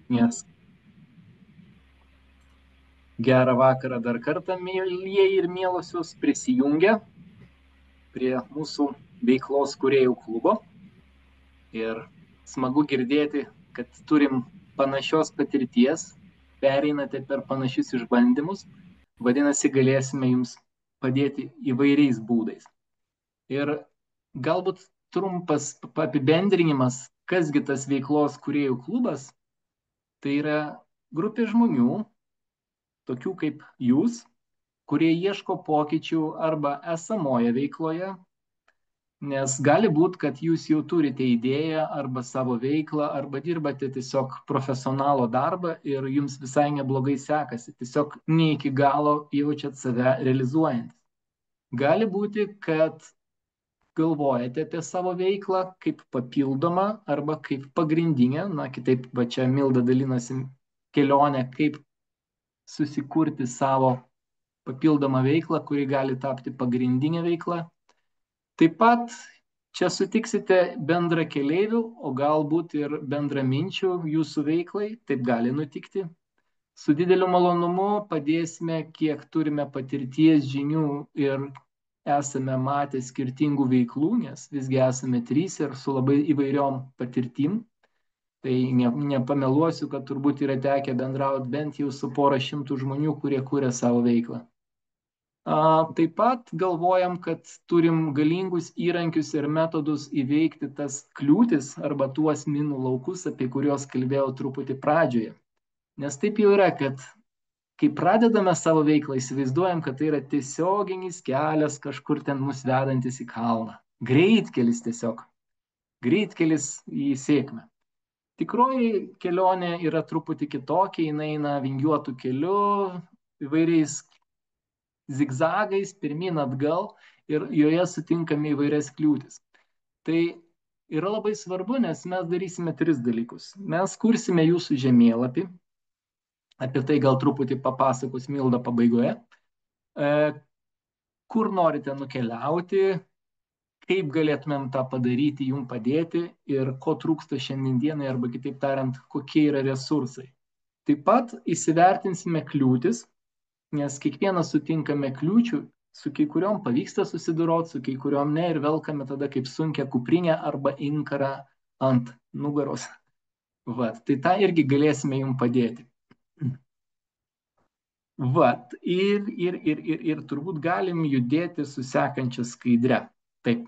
Nes gerą vakarą dar kartą, mielieji ir mielosios, prisijungę prie mūsų veiklos kūrėjų klubo. Ir smagu girdėti, kad turim panašios patirties, pereinate per panašius išbandymus, vadinasi, galėsime jums padėti įvairiais būdais. Ir galbūt trumpas apibendrinimas, kasgi tas veiklos kūrėjų klubas, tai yra grupė žmonių, tokių kaip jūs, kurie ieško pokyčių arba esamoje veikloje, nes gali būti, kad jūs jau turite idėją arba savo veiklą, arba dirbate tiesiog profesionalo darbą ir jums visai neblogai sekasi, tiesiog ne iki galo jaučiat save realizuojant. Gali būti, kad galvojate apie savo veiklą kaip papildomą arba kaip pagrindinę, na kitaip, va čia Milda dalinasi kelionę, kaip susikurti savo papildomą veiklą, kuri gali tapti pagrindinė veikla. Taip pat čia sutiksite bendra keleivių, o galbūt ir bendraminčių jūsų veiklai, taip gali nutikti. Su dideliu malonumu padėsime, kiek turime patirties, žinių ir esame matę skirtingų veiklų, nes visgi esame trys ir su labai įvairiom patirtim. Tai nepameluosiu, kad turbūt yra tekę bendrauti bent jau su pora šimtų žmonių, kurie kūrė savo veiklą. Taip pat galvojam, kad turim galingus įrankius ir metodus įveikti tas kliūtis arba tuos minų laukus, apie kuriuos kalbėjau truputį pradžioje. Nes taip jau yra, kad kai pradedame savo veiklą, įsivaizduojam, kad tai yra tiesioginis kelias kažkur ten mus vedantis į kalną. Greitkelis tiesiog. Greitkelis į sėkmę. Tikroji kelionė yra truputį kitokia, jinai eina vingiuotų keliu, įvairiais zigzagais, pirmin atgal ir joje sutinkame įvairias kliūtis. Tai yra labai svarbu, nes mes darysime tris dalykus. Mes kursime jūsų žemėlapį, apie tai gal truputį papasakos Milda pabaigoje, kur norite nukeliauti, kaip galėtumėm tą padaryti, jums padėti ir ko trūksta šiandienai, arba kitaip tariant, kokie yra resursai. Taip pat įsivertinsime kliūtis, nes kiekvienas sutinkame kliūčių, su kai kuriuom pavyksta susidoroti, su kai kuriuom ne ir velkame tada kaip sunkia kuprinė arba inkarą ant nugaros. Vat, tai tą irgi galėsime jums padėti. Vat, ir turbūt galim judėti su sekančia skaidre. Taip,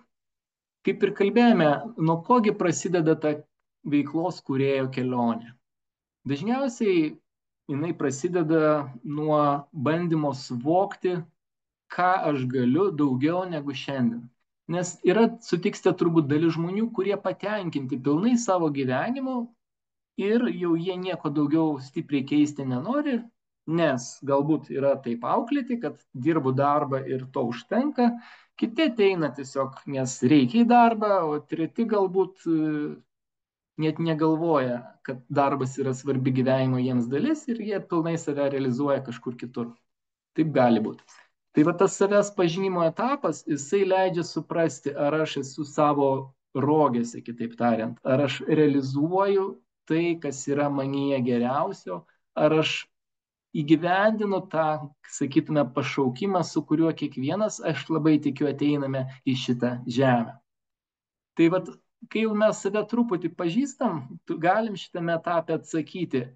kaip ir kalbėjome, nuo kogi prasideda ta veiklos kūrėjo kelionė. Dažniausiai jinai prasideda nuo bandymo suvokti, ką aš galiu daugiau negu šiandien. Nes yra, sutiksite turbūt dalis žmonių, kurie patenkinti pilnai savo gyvenimu ir jau jie nieko daugiau stipriai keisti nenori, nes galbūt yra taip auklėti, kad dirbu darbą ir to užtenka, kiti ateina tiesiog, nes reikia į darbą, o treti galbūt net negalvoja, kad darbas yra svarbi gyvenimo jiems dalis ir jie pilnai save realizuoja kažkur kitur. Taip gali būti. Tai va tas savęs pažinimo etapas, jisai leidžia suprasti, ar aš esu savo rogėse, kitaip tariant, ar aš realizuoju tai, kas yra manyje geriausio, ar aš įgyvendinu tą, sakytume, pašaukimą, su kuriuo kiekvienas, aš labai tikiu, ateiname į šitą žemę. Tai vat, kai jau mes save truputį pažįstam, galim šitame etape atsakyti,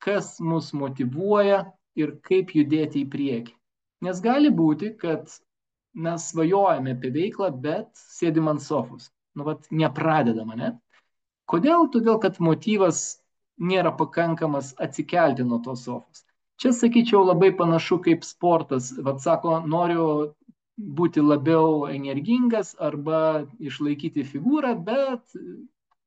kas mus motyvuoja ir kaip judėti į priekį. Nes gali būti, kad mes svajojame apie veiklą, bet sėdim ant sofos. Nu, vat, nepradedam, ne? Kodėl? Todėl, kad motyvas nėra pakankamas atsikelti nuo tos sofos. Čia, sakyčiau, labai panašu kaip sportas. Vat sako, noriu būti labiau energingas arba išlaikyti figūrą, bet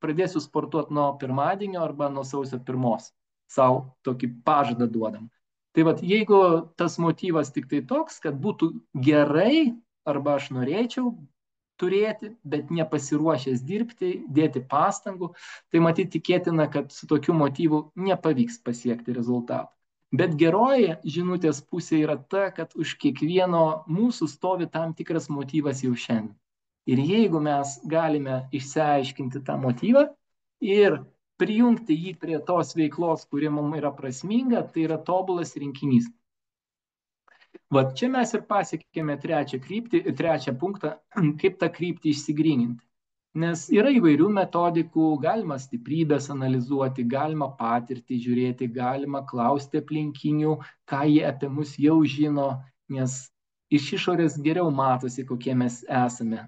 pradėsiu sportuoti nuo pirmadienio arba nuo sausio 1. Sau tokį pažadą duodam. Tai vat, jeigu tas motyvas tik tai toks, kad būtų gerai arba aš norėčiau turėti, bet nepasiruošęs dirbti, dėti pastangų, tai matyti tikėtina, kad su tokiu motyvu nepavyks pasiekti rezultatų. Bet geroji žinutės pusė yra ta, kad už kiekvieno mūsų stovi tam tikras motyvas jau šiandien. Ir jeigu mes galime išsiaiškinti tą motyvą ir prijungti jį prie tos veiklos, kuri mums yra prasminga, tai yra tobulas rinkinys. Vat čia mes ir pasiekėme trečią punktą, kaip tą kryptį išsigryninti. Nes yra įvairių metodikų, galima stiprybės analizuoti, galima patirtį žiūrėti, galima klausti aplinkinių, ką jie apie mus jau žino, nes iš išorės geriau matosi, kokie mes esame.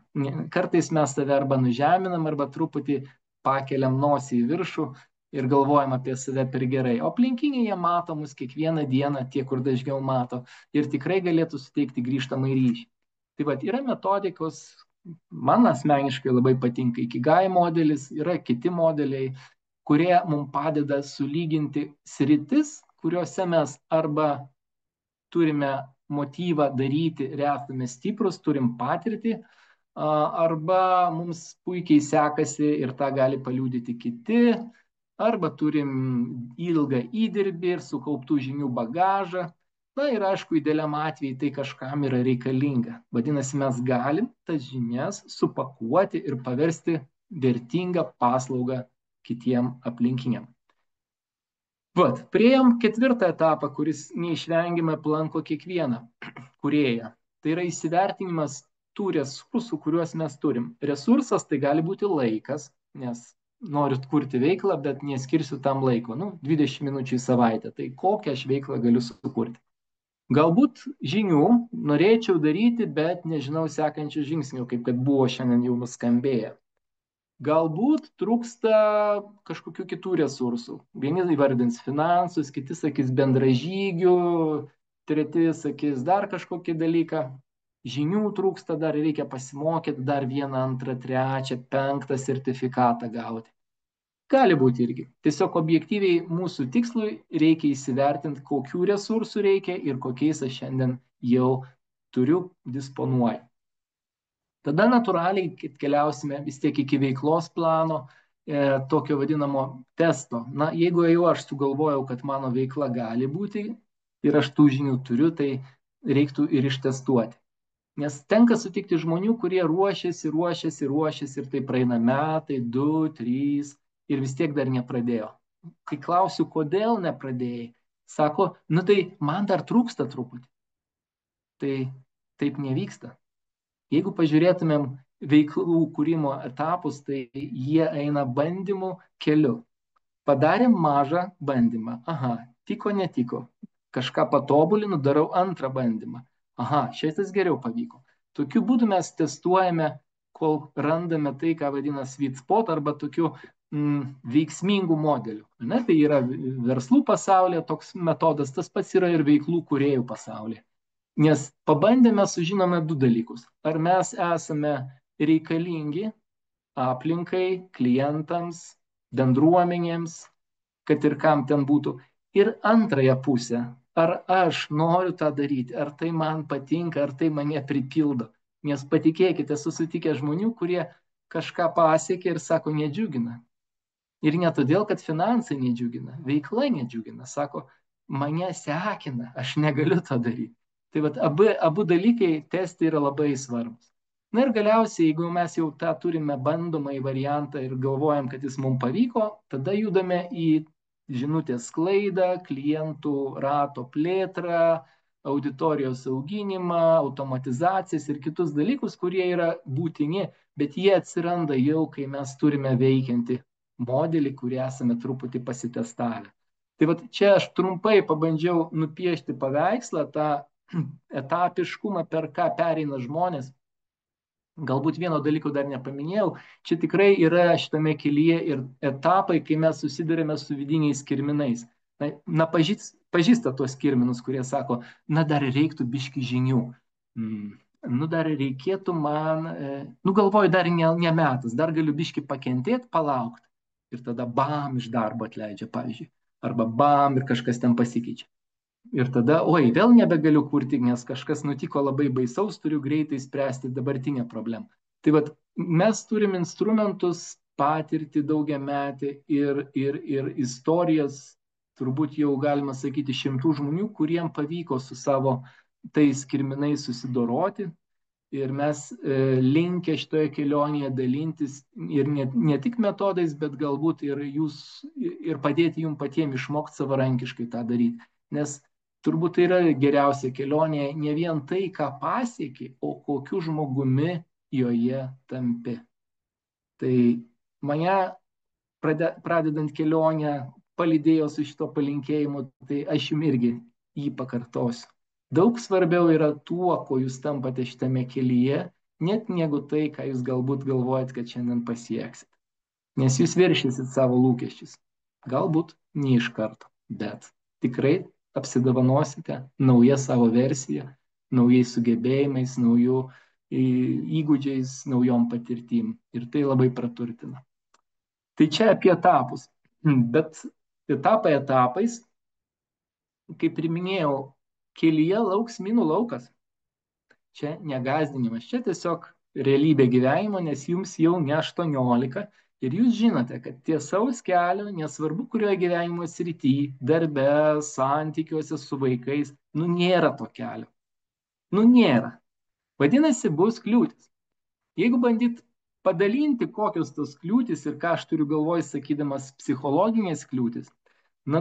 Kartais mes save arba nužeminam, arba truputį pakeliam nosį į viršų ir galvojam apie save per gerai. O aplinkiniai jie mato mus kiekvieną dieną, tie, kur dažniau mato, ir tikrai galėtų suteikti grįžtamą ryšį. Tai vat yra metodikos, man asmeniškai labai patinka Ikigai modelis, yra kiti modeliai, kurie mums padeda sulyginti sritis, kuriuose mes arba turime motyvą daryti ir esame stiprus, turim patirtį, arba mums puikiai sekasi ir tą gali paliudyti kiti, arba turim ilgą įdirbį ir sukauptų žinių bagažą. Na ir aišku, idealiam atveju tai kažkam yra reikalinga. Vadinasi, mes galim tas žinias supakuoti ir paversti vertingą paslaugą kitiem aplinkiniam. Vat, priėjom ketvirtą etapą, kuris neišvengiamai aplanko kiekvieną kūrėją. Tai yra įsivertinimas tų resursų, kuriuos mes turim. Resursas tai gali būti laikas, nes noriu kurti veiklą, bet neskirsiu tam laiko, 20 minučių į savaitę. Tai kokią aš veiklą galiu sukurti? Galbūt žinių norėčiau daryti, bet nežinau sekančių žingsnių, kaip kad buvo šiandien jau nuskambėję. Galbūt trūksta kažkokių kitų resursų. Vieni įvardins finansus, kiti sakys bendražygių, treti sakys dar kažkokį dalyką. Žinių trūksta, dar reikia pasimokyti, dar vieną, antrą, trečią, penktą sertifikatą gauti. Gali būti irgi. Tiesiog objektyviai mūsų tikslui reikia įsivertinti, kokių resursų reikia ir kokiais aš šiandien jau turiu, disponuoju. Tada natūraliai keliausime vis tiek iki veiklos plano, tokio vadinamo testo. Na, jeigu jau aš sugalvojau, kad mano veikla gali būti ir aš tų žinių turiu, tai reiktų ir ištestuoti. Nes tenka sutikti žmonių, kurie ruošiasi ir tai praeina metai, 2, 3 ir vis tiek dar nepradėjo. Kai klausiu, kodėl nepradėjai, sako, tai man dar trūksta truputį. Tai taip nevyksta. Jeigu pažiūrėtumėm veiklų kūrimo etapus, tai jie eina bandymų keliu. Padarėm mažą bandymą. Aha, tiko, netiko. Kažką patobulinu, darau antrą bandymą. Aha, šitas geriau pavyko. Tokiu būdu mes testuojame, kol randame tai, ką vadina sweet spot arba tokiu veiksmingų modelių. Ne, tai yra verslų pasaulyje toks metodas, tas pats yra ir veiklų kūrėjų pasaulyje. Nes pabandėme sužinome 2 dalykus. Ar mes esame reikalingi aplinkai, klientams, bendruomenėms, kad ir kam ten būtų. Ir antrąją pusę, ar aš noriu tą daryti, ar tai man patinka, ar tai mane pripildo. Nes patikėkite, susitikę žmonių, kurie kažką pasiekė ir sako, nedžiugina. Ir ne todėl, kad finansai nedžiugina, veikla nedžiugina. Sako, mane sekina, aš negaliu to daryti. Tai vat, abu dalykai testi yra labai svarbus. Na ir galiausiai, jeigu mes jau tą turime bandomąjį variantą ir galvojam, kad jis mums pavyko, tada judame į žinutės sklaidą, klientų rato plėtrą, auditorijos auginimą, automatizacijas ir kitus dalykus, kurie yra būtini, bet jie atsiranda jau, kai mes turime veikiantį modelį, kurį esame truputį pasitestavę. Tai vat čia aš trumpai pabandžiau nupiešti paveikslą, tą etapiškumą, per ką pereina žmonės. Galbūt vieno dalyko dar nepaminėjau, čia tikrai yra šitame kelyje ir etapai, kai mes susidurime su vidiniais kirminais. Pažįsta tuos kirminus, kurie sako, dar reiktų biški žinių. Dar reikėtų man, galvoju, dar ne metas, dar galiu biški pakentėti, palaukti. Ir tada bam, iš darbo atleidžia, pavyzdžiui. Arba bam, ir kažkas ten pasikeičia. Ir tada, vėl nebegaliu kurti, nes kažkas nutiko labai baisaus, turiu greitai spręsti dabartinę problemą. Tai vat, mes turim instrumentus, patirtį daugiametį ir istorijas, turbūt jau galima sakyti 100 žmonių, kuriem pavyko su savo tais kirminais susidoroti. ir mes linkę šitoje kelionėje dalintis ir ne tik metodais, bet galbūt ir padėti jums patiems išmokti savarankiškai tą daryti. Nes turbūt tai yra geriausia kelionė, ne vien tai, ką pasieki, o kokiu žmogumi joje tampi. Tai mane pradedant kelionę palydėjo su šito palinkėjimu, tai aš jums irgi jį pakartosiu. Daug svarbiau yra tuo, ko jūs tampate šitame kelyje, net negu tai, ką jūs galbūt galvojat, kad šiandien pasieksit. Nes jūs viršysit savo lūkesčius. Galbūt ne iš karto, bet tikrai apsidovanosite naują savo versiją, naujais sugebėjimais, naujų įgūdžiais, naujom patirtim. Ir tai labai praturtina. Tai čia apie etapus. Bet etapai etapais, kaip ir minėjau, kelyje lauks minų laukas. Čia negazdinimas, čia tiesiog realybė gyvenimo, nes jums jau ne 18 ir jūs žinote, kad tiesaus kelio, nesvarbu kurioje gyvenimo srityje, darbe, santykiuose su vaikais, nėra to kelio. Nėra. Vadinasi, bus kliūtis. Jeigu bandyt padalinti, kokios tos kliūtis ir ką aš turiu galvoj, sakydamas psichologinės kliūtis,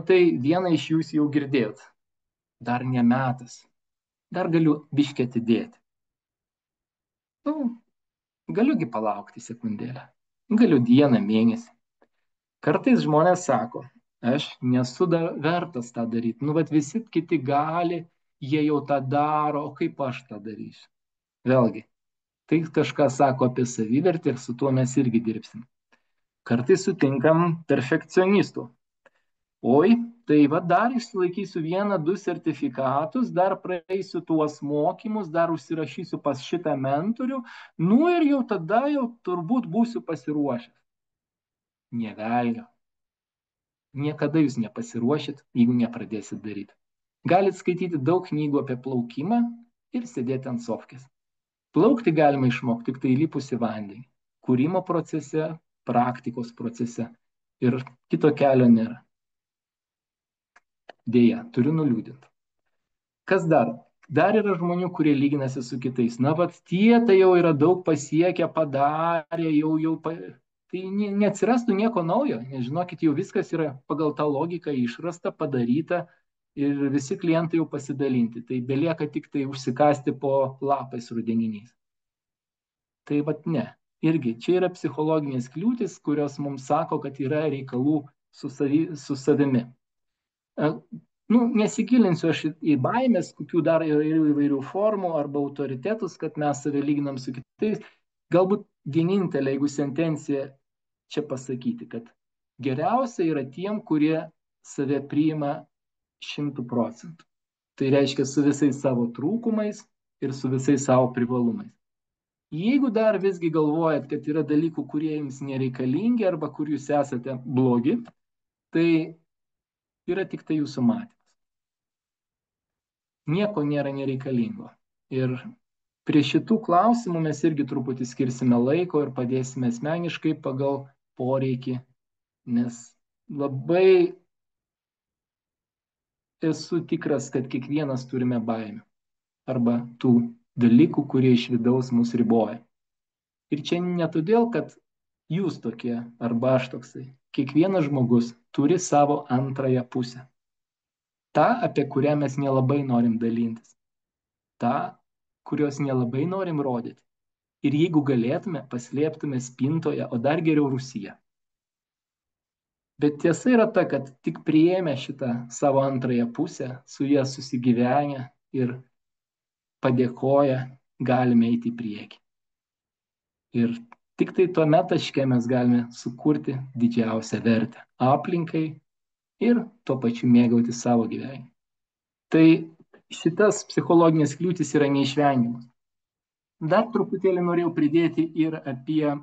tai vieną iš jūs jau girdėjot. Dar ne metas. Dar galiu biškį atidėti. Galiugi palaukti sekundėlę. Galiu dieną, mėnesį. Kartais žmonės sako, aš nesu vertas tą daryti. Visi kiti gali, jie jau tą daro, o kaip aš tą darysiu? Vėlgi, tai kažką sako apie savivertę ir su tuo mes irgi dirbsim. Kartais sutinkam perfekcionistų. Oi, tai dar išsilaikysiu 1-2 sertifikatus, dar praeisiu tuos mokymus, dar užsirašysiu pas šitą mentorių, ir jau tada jau turbūt būsiu pasiruošęs. Nė velnio. Niekada jūs nepasiruošit, jeigu nepradėsit daryti. Galit skaityti daug knygų apie plaukimą ir sėdėti ant sofkės. Plaukti galima išmokti tik tai įlipus į vandenį. Kūrimo procese, praktikos procese. Ir kito kelio nėra. Deja, turiu nuliūdinti. Kas dar? Dar yra žmonių, kurie lyginasi su kitais. Tie tai jau yra daug pasiekę, padarė, tai neatsirastų nieko naujo. Nežinokit, jau viskas yra pagal tą logiką išrasta, padaryta ir visi klientai jau pasidalinti. Tai belieka tik tai užsikasti po lapais rudeniniais. Tai ne. Irgi, čia yra psichologinės kliūtis, kurios mums sako, kad yra reikalų su savimi. Nesigilinsiu aš į baimės, kokių dar įvairių formų arba autoritetus, kad mes save lyginam su kitais. Galbūt vienintelė, jeigu sentencija čia pasakyti, kad geriausia yra tiem, kurie save priima 100%. Tai reiškia su visais savo trūkumais ir su visais savo privalumais. Jeigu dar visgi galvojat, kad yra dalykų, kurie jums nereikalingi arba kur jūs esate blogi, tai yra tik tai jūsų matymas. Nieko nėra nereikalingo. Ir prie šitų klausimų mes irgi truputį skirsime laiko ir padėsime asmeniškai pagal poreikį, nes labai esu tikras, kad kiekvienas turime baimių arba tų dalykų, kurie iš vidaus mus riboja. Ir čia ne todėl, kad jūs tokie arba aš toksai. Kiekvienas žmogus turi savo antrąją pusę. Ta, apie kurią mes nelabai norim dalintis. Ta, kurios nelabai norim rodyti. Ir jeigu galėtume, paslėptume spintoje, o dar geriau rūsyje. Bet tiesa yra ta, kad tik priėmę šitą savo antrąją pusę, su ją susigyvenę ir padėkoję, galime eiti į priekį. Ir tik tai tuome taške mes galime sukurti didžiausią vertę aplinkai ir tuo pačiu mėgauti savo gyvenimą. Tai šitas psichologinės kliūtis yra neišvengiamas. Dar truputėlį norėjau pridėti ir apie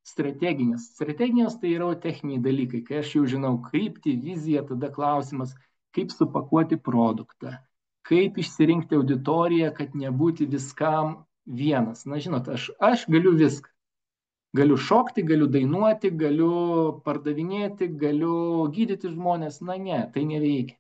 strateginės. Strateginės tai yra techniniai dalykai. Kai aš jau žinau kryptį, viziją, tada klausimas, kaip supakuoti produktą, kaip išsirinkti auditoriją, kad nebūti viskam vienas. Žinot, aš galiu viską. Galiu šokti, galiu dainuoti, galiu pardavinėti, galiu gydyti žmonės. Ne, tai neveikia.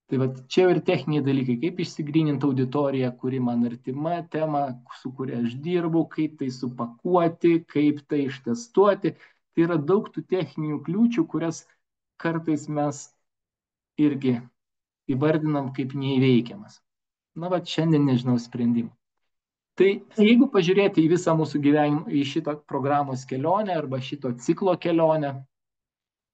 Tai vat čia ir techniniai dalykai, kaip išsigryninti auditoriją, kuri man artima tema, su kuria aš dirbu, kaip tai supakuoti, kaip tai ištestuoti. Tai yra daug tų techninių kliūčių, kurias kartais mes irgi įvardinam kaip neįveikiamas. Na, va, šiandien nežinau sprendimų. Tai jeigu pažiūrėti į visą mūsų gyvenimą, į šitą programos kelionę arba šito ciklo kelionę,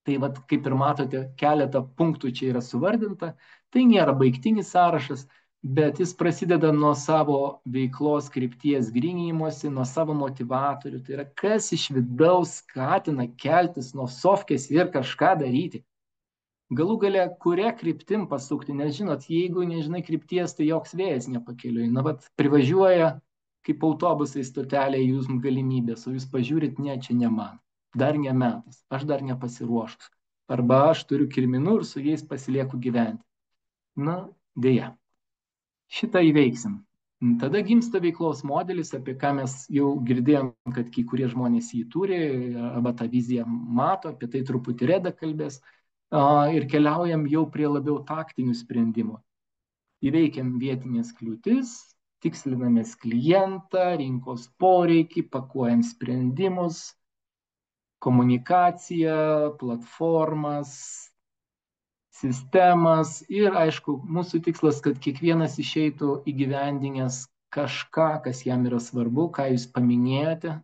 tai vat, kaip ir matote, keletą punktų čia yra suvardinta. Tai nėra baigtinis sąrašas, bet jis prasideda nuo savo veiklos krypties gryninimosi, nuo savo motivatorių. Tai yra, kas iš vidaus skatina keltis nuo sofkės ir kažką daryti. Galų gale, kuria kryptim pasukti, nes žinot, jeigu nežinai krypties, tai joks vėjas nepakeliui. Na, vat, privažiuoja kaip autobusai stotelėje jūsų galimybės, o jūs pažiūrit, ne, čia ne man. Dar ne metas, aš dar nepasiruošus. Arba aš turiu kirminų ir su jais pasilieku gyventi. Na, dėja. Šitą įveiksim. Tada gimsta veiklos modelis, apie ką mes jau girdėjom, kad kai kurie žmonės jį turi, arba tą viziją mato, apie tai truputį Reda kalbės. Ir keliaujam jau prie labiau taktinių sprendimų. Įveikiam vietinės kliūtis, tikslinamės klientą, rinkos poreikį, pakuojam sprendimus, komunikaciją, platformas, sistemas ir, aišku, mūsų tikslas, kad kiekvienas išeitų įgyvendinęs kažką, kas jam yra svarbu, ką jūs paminėjote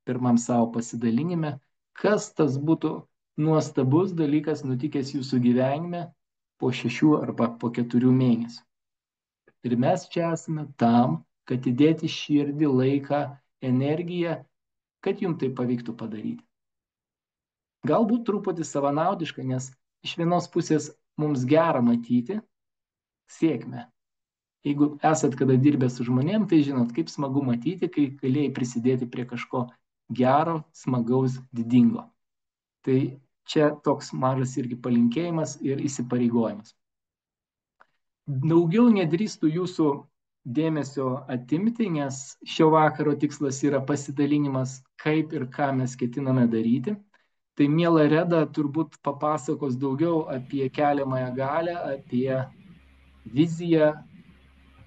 pirmam savo pasidalinime, kas tas būtų nuostabus dalykas nutikęs jūsų gyvenime po 6 arba po 4 mėnesių. Ir mes čia esame tam, kad įdėti širdį, laiką, energiją, kad jums tai pavyktų padaryti. Galbūt truputį savanaudiška, nes iš vienos pusės mums gera matyti sėkmę. Jeigu esat kada dirbę su žmonėm, tai žinot, kaip smagu matyti, kai galėjai prisidėti prie kažko gero, smagaus, didingo. Tai čia toks mažas irgi palinkėjimas ir įsipareigojimas. Daugiau nedrįstų jūsų dėmesio atimti, nes šio vakaro tikslas yra pasidalinimas, kaip ir ką mes ketiname daryti. Tai miela Reda turbūt papasakos daugiau apie keliamąją galią, apie viziją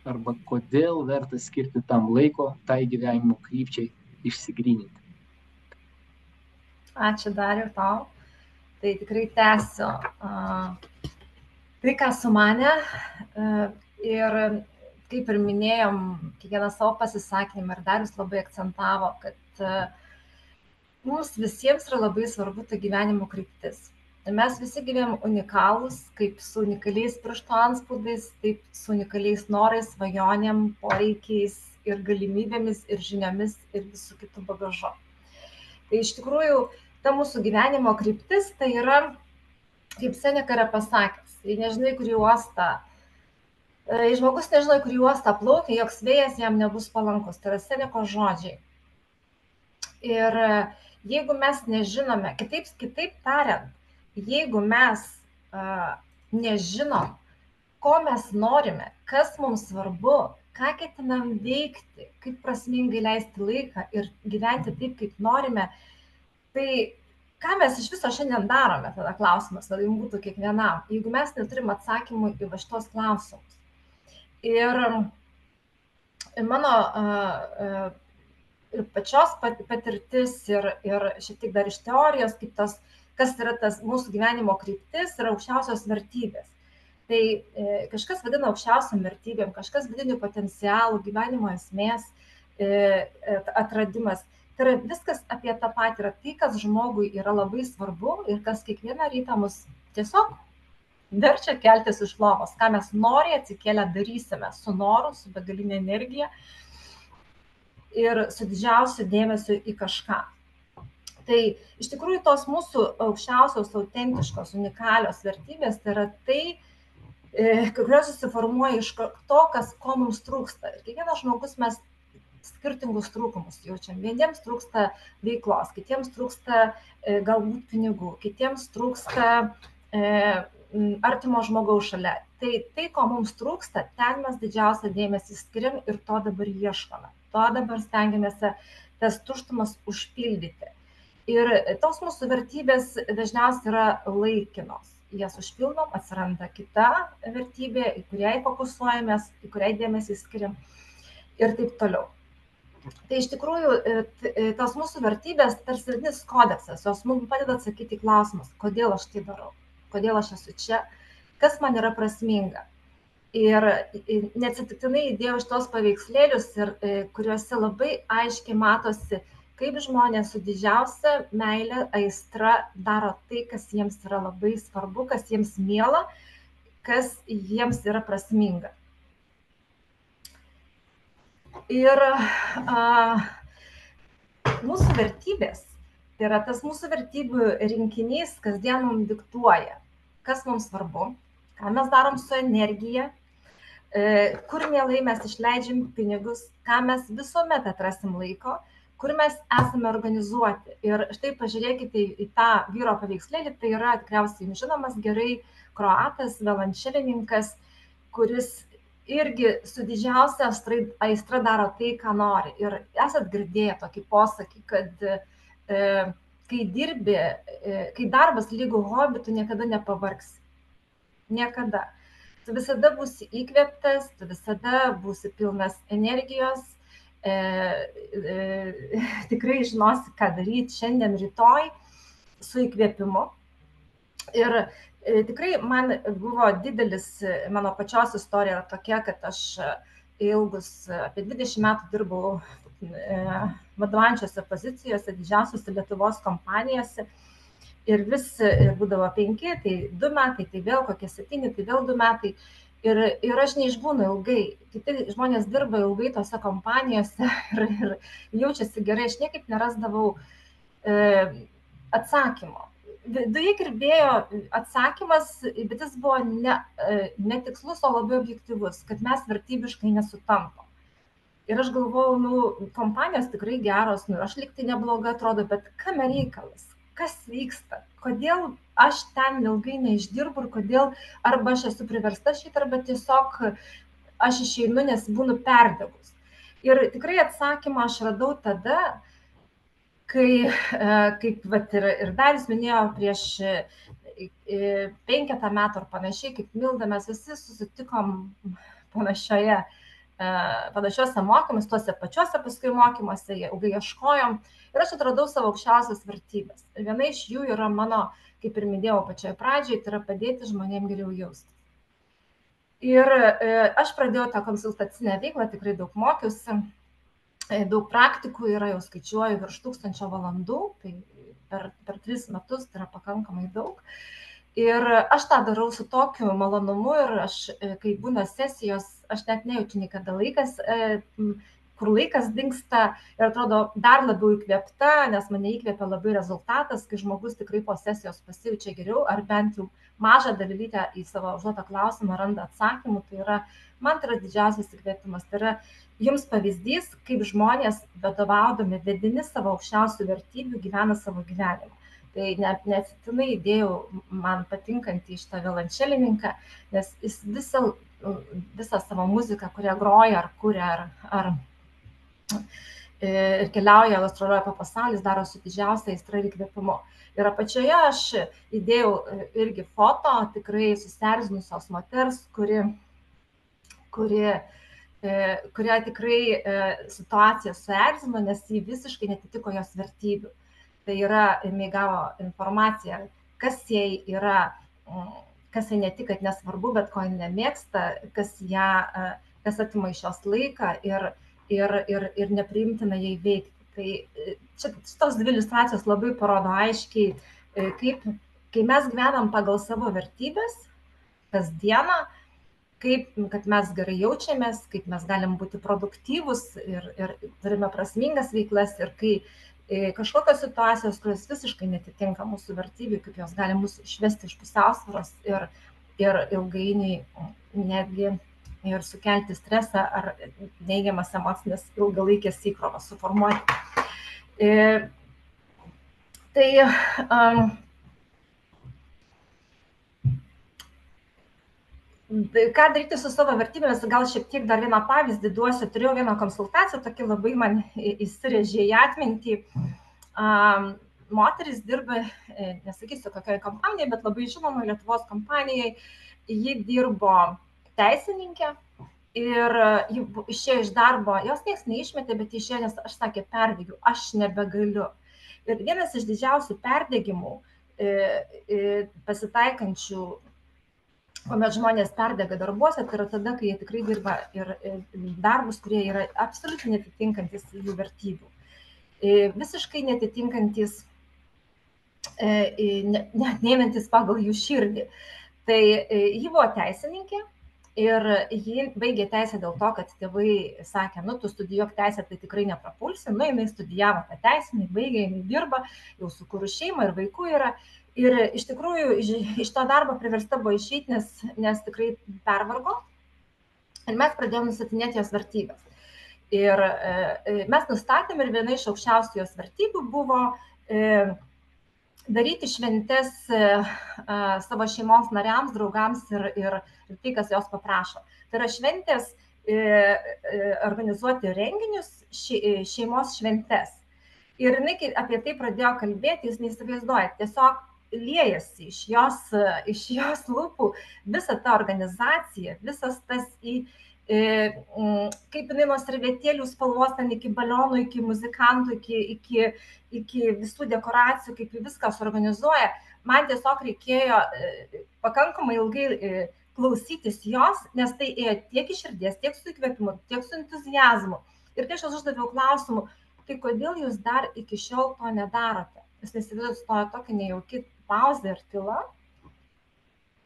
arba kodėl verta skirti tam laiko, tai gyvenimo krypčiai išsigryninti. Ačiū Dariau tau. Tai tikrai tęsiu tai, ką sumanė. Ir kaip ir minėjom, kiekvieną savo pasisakymą ir Darius labai akcentavo, kad mums visiems yra labai svarbu ta gyvenimo kryptis. Mes visi gyvenam unikalūs, kaip su unikaliais piršto antspaudais, taip su unikaliais norais, svajonėm, poreikiais ir galimybėmis ir žiniomis ir visų kitų bagažu. Tai iš tikrųjų, ta mūsų gyvenimo kryptis, tai yra, kaip Seneka yra pasakęs, jei nežinai, kurį uostą, žmogus nežinai, kurį uostą plaukia, joks vėjas jam nebus palankus. Tai yra Senekos žodžiai. Ir jeigu mes nežinome, kitaip tariant, jeigu mes nežinom, ko mes norime, kas mums svarbu, ką ketinam veikti, kaip prasmingai leisti laiką ir gyventi taip, kaip norime, tai ką mes iš viso šiandien darome, tada klausimas, tada jums būtų kiekvienam, jeigu mes neturim atsakymų į šitos klausimus. Ir mano ir pačios patirtis ir šiek tiek dar iš teorijos, kaip kas yra tas mūsų gyvenimo kryptis, yra aukščiausios vertybės. Tai kažkas vadina aukščiausiam vertybėm, kažkas vidinių potencialų, gyvenimo esmės atradimas. Tai yra viskas apie tą patį, yra tai, kas žmogui yra labai svarbu ir kas kiekvieną rytą mus tiesiog verčia keltis iš lovos, ką mes noriai atsikėlę darysime, su noru, su begalinė energija ir su didžiausiu dėmesiu į kažką. Tai iš tikrųjų tos mūsų aukščiausios, autentiškos, unikalios vertybės, tai yra tai, kurios susiformuoja iš to, ko mums trūksta. Ir kiekvienas žmogus mes skirtingus trūkumus jaučiam. Vieniems trūksta veiklos, kitiems trūksta galbūt pinigų, kitiems trūksta artimo žmogaus šalia. Tai, ko mums trūksta, ten mes didžiausią dėmesį skiriam ir to dabar ieškome. To dabar stengiamės tas tuštumas užpildyti. Ir tos mūsų vertybės dažniausiai yra laikinos. jas užpildom, atsiranda kita vertybė, į kurią fokusuojamės, į kurią dėmesį skiriam ir taip toliau. Tai iš tikrųjų, tos mūsų vertybės tarsi vidinis kodeksas, jos mums padeda atsakyti į klausimus, kodėl aš tai darau, kodėl aš esu čia, kas man yra prasminga. Ir neatsitiktinai įdėjau šitos paveikslėlius, kuriuose labai aiškiai matosi, kaip žmonės su didžiausia meile, aistra daro tai, kas jiems yra labai svarbu, kas jiems miela, kas jiems yra prasminga. Ir mūsų vertybės, tai yra tas mūsų vertybių rinkinys, kasdien mums diktuoja, kas mums svarbu, ką mes darom su energija, kur mielai mes išleidžiam pinigus, ką mes visuomet atrasim laiko, kur mes esame organizuoti. Ir štai pažiūrėkite į tą vyro paveikslėlį, tai yra tikriausiai žinomas gerai kroatas, violončelininkas, kuris irgi su didžiausia aistra daro tai, ką nori. Ir esat girdėję tokį posakį, kad kai darbas lygu hobi, tu niekada nepavargsi. Niekada. Tu visada būsi įkvėptas, tu visada būsi pilnas energijos, tikrai žinosi, ką daryti šiandien, rytoj su įkvėpimu. Ir tikrai man buvo didelis, mano pačios istorija yra tokia, kad aš ilgus apie 20 metų dirbau vadovaujančiose pozicijose, didžiausiose Lietuvos kompanijose ir vis būdavo 5, tai 2 metai, tai vėl kokie 7, tai vėl 2 metai. Ir aš neišbūnu ilgai, kiti žmonės dirba ilgai tose kompanijose ir jaučiasi gerai, aš niekaip nerasdavau atsakymo. Viduje kirbėjo atsakymas, bet jis buvo netikslus, o labai objektyvus, kad mes vertybiškai nesutampam. Ir aš galvojau, kompanijos tikrai geros, aš lyg tai nebloga atrodo, bet kame reikalas, kas vyksta, kodėl aš ten ilgai neišdirbu ir kodėl arba aš esu priversta šitą, arba tiesiog aš išeinu, nes būnu perdegus. Ir tikrai atsakymą aš radau tada, kai, kaip vat, ir Darius minėjo, prieš 5 metų ar panašiai, kaip Milda, mes visi susitikom panašiuose mokymus, tuose pačiuose paskui mokymuose, ilgai ieškojom ir aš atradau savo aukščiausias vertybės. Ir viena iš jų yra mano, kaip ir minėjau pačioje pradžioje, tai yra padėti žmonėms geriau jaustis. Ir aš pradėjau tą konsultacinę veiklą, tikrai daug mokiausi. Daug praktikų yra, jau skaičiuoju, virš 1000 valandų, tai per 3 metus tai yra pakankamai daug. Ir aš tą darau su tokiu malonumu ir aš, kai būna sesijos, aš net nejaučiu niekada laikas, kur laikas dingsta ir atrodo dar labiau įkvėpta, nes mane įkvėpia labai rezultatas, kai žmogus tikrai po sesijos pasijaučia geriau, ar bent jau mažą dalelytę į savo užduotą klausimą randa atsakymų, tai yra, man tai yra didžiausias įkvėpimas, tai yra jums pavyzdys, kaip žmonės vadovaudami vedini savo aukščiausių vertybių gyvena savo gyvenimą. Tai neatsitiktinai įdėjau man patinkantį šitą violončelininką, nes jis visą savo muziką, kurią groja ar kuria, ar keliauja, gastroliuoja po pasaulį, daro su didžiausia aistra ir įkvėpimu. Ir apačioje aš įdėjau irgi foto tikrai susierzinusios moters, kurią tikrai situacija suerzino, nes ji visiškai netitiko jos vertybių. Tai yra, jinai gavo informaciją, kas jai yra, kas jai ne tik, kad nesvarbu, bet ko jai nemėgsta, kas atima iš jos laiką ir nepriimtina jai veikti. Tai šitos 2 iliustracijos labai parodo aiškiai, kaip, kai mes gyvenam pagal savo vertybės kasdieną, kad mes gerai jaučiamės, kaip mes galim būti produktyvus ir turime prasmingas veiklas ir kai kažkokios situacijos, kurios visiškai netitinka mūsų vertybių, kaip jos gali mus išvesti iš pusiausvyros ir ilgainiui netgi ir sukelti stresą ar neigiamas emocinės ilgalaikės įkrovas suformuoti. Ką daryti su savo vertybėmis, gal šiek tiek dar vieną pavyzdį duosiu. Turėjau vieną konsultaciją, tokį labai man įsirėžė į atmintį. moteris dirba, nesakysiu kokioje kompanijoje, bet labai žinoma Lietuvos kompanijai, ji dirbo teisininkė ir ji išėjo iš darbo, jos nieks neišmetė, bet išėjo, nes aš sakė, perdegiu, aš nebegaliu. Ir vienas iš didžiausių perdegimų pasitaikančių, kuomet žmonės perdega darbuose, tai yra tada, kai jie tikrai dirba ir darbus, kurie yra absoliučiai netitinkantis jų vertybių. Visiškai netitinkantis, neinantis pagal jų širdį. Tai ji buvo teisininkė ir ji baigė teisę dėl to, kad tėvai sakė, nu, tu studijuok teisę, tai tikrai neprapulsi. Nu, jinai studijavo tą teisę, jinai baigė, jinai dirba, jau sukūrus šeimą ir vaikų yra. Ir iš tikrųjų iš to darbo priversta buvo išeiti, nes tikrai pervargo. Ir mes pradėjome nustatinėti jos vertybės. Ir mes nustatėm ir viena iš aukščiausių jos vertybių buvo daryti šventes savo šeimos nariams, draugams ir tai, kas jos paprašo. Tai yra šventės organizuoti renginius, šeimos šventes. Ir jinai, kai apie tai pradėjo kalbėti, jūs neįsivaizduojat, tiesiog liejasi iš jos lūpų visa ta organizacija, visas tas kaip jinai nuo servetėlių spalvos, ten iki balionų, iki muzikantų, iki visų dekoracijų, kaip viskas organizuoja. Man tiesiog reikėjo pakankamai ilgai klausytis jos, nes tai ėjo tiek iš širdies, tiek su įkvėpimu, tiek su entuziazmu. Ir kai aš uždaviau klausimų, tai kodėl jūs dar iki šiol to nedarote? Jūs nesivaizduoja tokia nejauki pauzė ir tyla.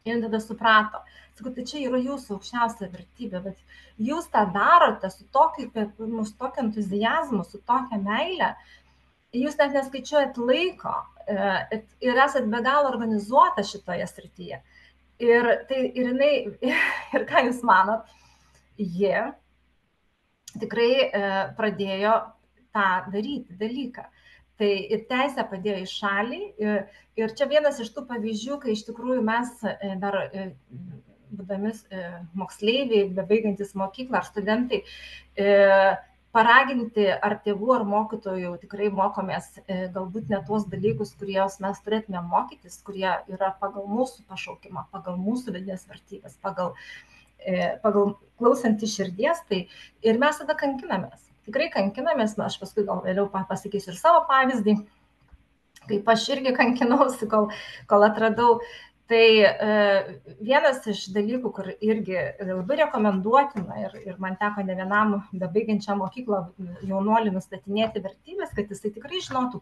Ir tada suprato. Sakau, tai čia yra jūsų aukščiausia vertybė, bet jūs tą darote su tokiu įkvėpimu, su tokiu entuziazmu, su tokia meile. Jūs net neskaičiuojat laiko ir esat be galo organizuota šitoje srityje. Ir ką jūs manot, jie tikrai pradėjo tą daryti dalyką. Tai ir teisė padėjo į šalį. Ir čia vienas iš tų pavyzdžių, kai iš tikrųjų mes dar būdami moksleiviai, bebaigiantis mokyklą ar studentai, paraginti ar tėvų, ar mokytojų tikrai mokomės galbūt ne tuos dalykus, kuriuos mes turėtume mokytis, kurie yra pagal mūsų pašaukimą, pagal mūsų vidinės vertybės, pagal klausant iš širdies. Tai ir mes tada kankinamės. Tikrai kankinamės, aš paskui gal vėliau pasakysiu ir savo pavyzdį, kaip aš irgi kankinausi, kol atradau. Tai vienas iš dalykų, kur irgi labai rekomenduotina ir man teko ne vienam bebaigiančiam mokyklą jaunuolį nustatinėti vertybės, kad jisai tikrai žinotų,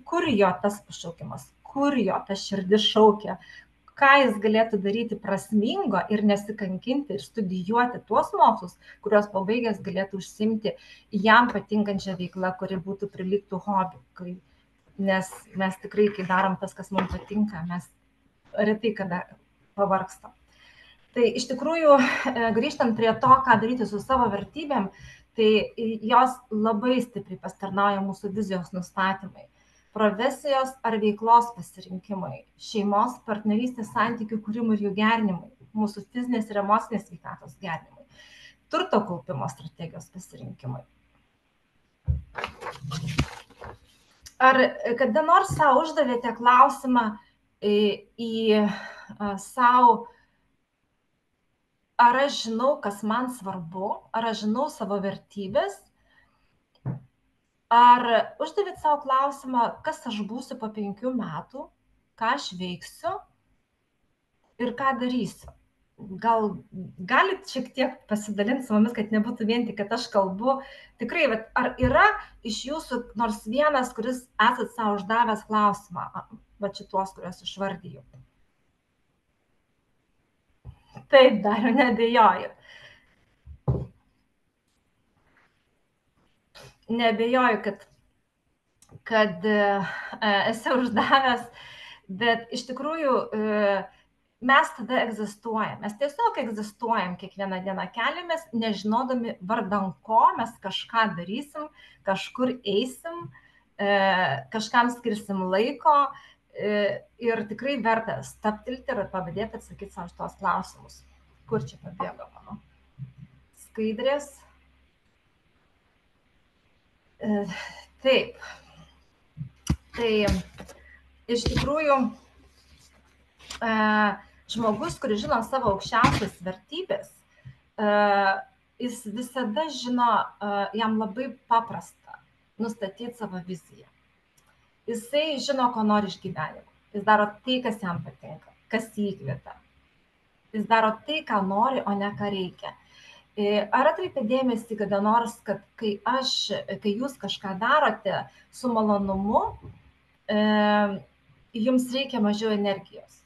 kur jo tas pašaukimas, kur jo tas širdis šaukia, ką jis galėtų daryti prasmingo ir nesikankinti ir studijuoti tuos mokslus, kuriuos pabaigęs galėtų užsiimti jam patinkančią veiklą, kuri būtų prilygtų hobiui. Nes mes tikrai, kai darom tas, kas mums patinka, mes retai kada pavargstam. Tai iš tikrųjų, grįžtant prie to, ką daryti su savo vertybėm, tai jos labai stipriai pasitarnauja mūsų vizijos nustatymai. Profesijos ar veiklos pasirinkimai, šeimos, partnerystės santykių kūrimui ir jų gerinimui, mūsų fizinės ir emocinės sveikatos gerinimui, turto kaupimo strategijos pasirinkimai. Ar kada nors savo uždavėte klausimą savo, ar aš žinau, kas man svarbu, ar aš žinau savo vertybės? Ar uždavėt savo klausimą, kas aš būsiu po 5 metų, ką aš veiksiu ir ką darysiu? Gal galit šiek tiek pasidalinti su mumis, kad nebūtų vien tik, kad aš kalbu. Tikrai, ar yra iš jūsų nors vienas, kuris esat savo uždavęs klausimą, va šituos, kuriuos išvardiju? Taip, dar neabejoju. Neabejoju, kad esi uždavęs, bet iš tikrųjų mes tada egzistuojam. Mes tiesiog egzistuojam kiekvieną dieną, keliamės, nežinodami vardan ko mes kažką darysim, kažkur eisim, kažkam skirsim laiko ir tikrai verta stabtelti ir pabandyti atsakyti savo šitos klausimus. Kur čia pabėgo mano skaidrės? Taip. Tai iš tikrųjų žmogus, kuris žino savo aukščiausias vertybės, jis visada žino, jam labai paprasta nustatyti savo viziją. Jisai žino, ko nori iš gyvenimo. Jis daro tai, kas jam patinka, kas jį įkvepia. Jis daro tai, ką nori, o ne ką reikia. Ar atkreipia dėmesį kada nors, kad kai jūs kažką darote su malonumu, jums reikia mažiau energijos.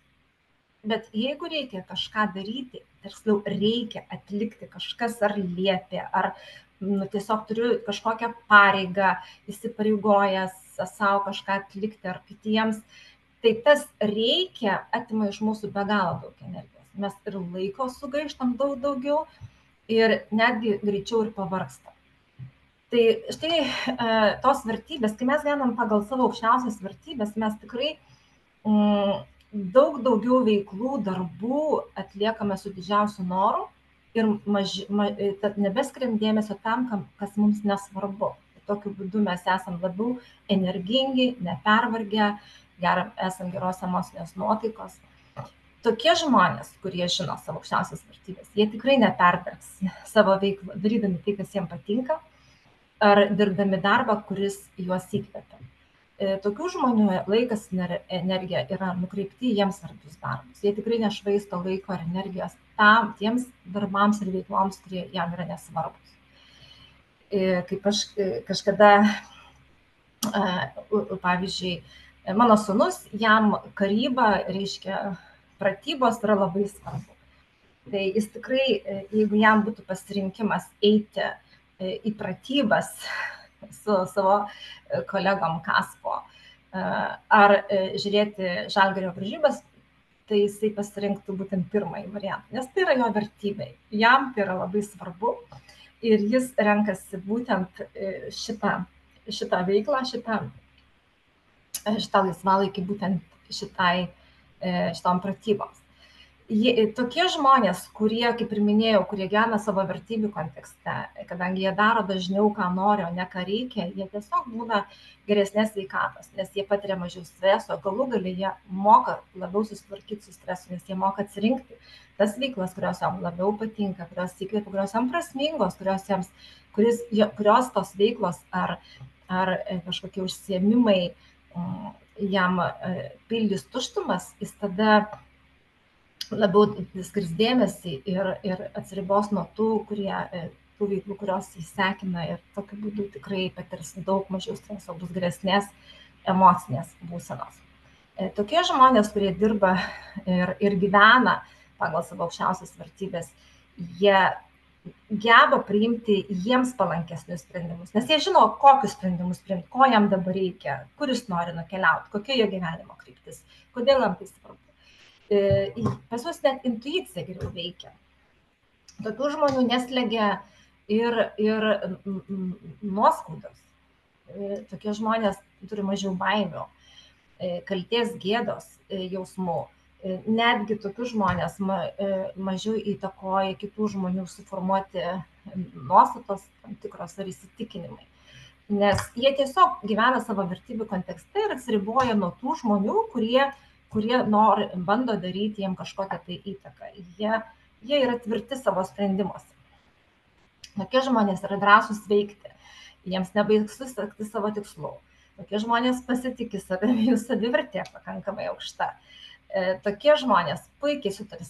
Bet jeigu reikia kažką daryti, tiksliau reikia atlikti, kažkas ar liepia, ar tiesiog turiu kažkokią pareigą, įsipareigojęs savo kažką atlikti ar kitiems, tai tas reikia atima iš mūsų be galo daug energijos. Mes ir laiko sugaištam daug daugiau ir netgi greičiau ir pavargstam. Tai štai tos vertybės, kai mes gyvenam pagal savo aukščiausias vertybės, mes tikrai daug daugiau veiklų, darbų atliekame su didžiausiu noru ir nebeskiriam dėmesio tam, kas mums nesvarbu. Tokiu būdu mes esam labiau energingi, nepervargę, esam geros emocinės nuotaikos. Tokie žmonės, kurie žino savo aukščiausias vertybės, jie tikrai nepervargs savo veiklą, darydami tai, kas jiems patinka, ar dirbdami darbą, kuris juos įkvepia. Tokių žmonių laikas ir energija yra nukreipti jiems svarbius darbus. Jie tikrai nešvaisto laiko ir energijos tiems darbams ir veikloms, kurie jam yra nesvarbus. Kaip aš kažkada, pavyzdžiui, mano sūnus, jam karyba, reiškia, pratybos yra labai svarbu. Tai jis tikrai, jeigu jam būtų pasirinkimas eiti į pratybas su savo kolegom Kaspo ar žiūrėti Žalgirio varžybas, tai jisai pasirinktų būtent pirmąjį variantą, nes tai yra jo vertybė. Jam tai yra labai svarbu ir jis renkasi būtent šitą veiklą, šitą laisvalaikį būtent šitom pratyboms. Tokie žmonės, kurie, kaip ir minėjau, kurie gyvena savo vertybių kontekste, kadangi jie daro dažniau, ką nori, o ne ką reikia, jie tiesiog būna geresnės sveikatos, nes jie patiria mažiau streso, galų gale jie moka labiau susitvarkyti su stresu, nes jie moka atsirinkti tas veiklas, kurios jam labiau patinka, kurios įkvepia, kurios jam prasmingos, kurios tos veiklos ar kažkokie užsiėmimai jam pildys tuštumas, jis tada labiau skirs dėmesį ir atsiribos nuo tų veiklų, kurios jį sekina ir tokiu būdu tikrai patirs daug mažiau streso, bus geresnės emocinės būsenos. Tokie žmonės, kurie dirba ir gyvena pagal savo aukščiausias vertybės, jie geba priimti jiems palankesnius sprendimus, nes jie žino, kokius sprendimus priimti, ko jam dabar reikia, kur jis nori nukeliauti, kokia jo gyvenimo kryptis, kodėl jam tai svarbu. Pas juos net intuicija geriau veikia. Tokių žmonių neslegia ir nuoskaudos. Tokie žmonės turi mažiau baimių, kaltės, gėdos jausmų. Netgi tokių žmonės mažiau įtakoja kitų žmonių suformuoti nuostatos tam tikros ar įsitikinimai. Nes jie tiesiog gyvena savo vertybių kontekste ir atsiriboja nuo tų žmonių, kurie bando daryti jiem kažkokią tai įtaką. Jie yra tvirti savo sprendimuose. Tokie žmonės yra drąsūs veikti, jiems nebaisu siekti savo tikslų. Tokie žmonės pasitikė savimi, jų savivertė pakankamai aukšta. Tokie žmonės puikiai sutari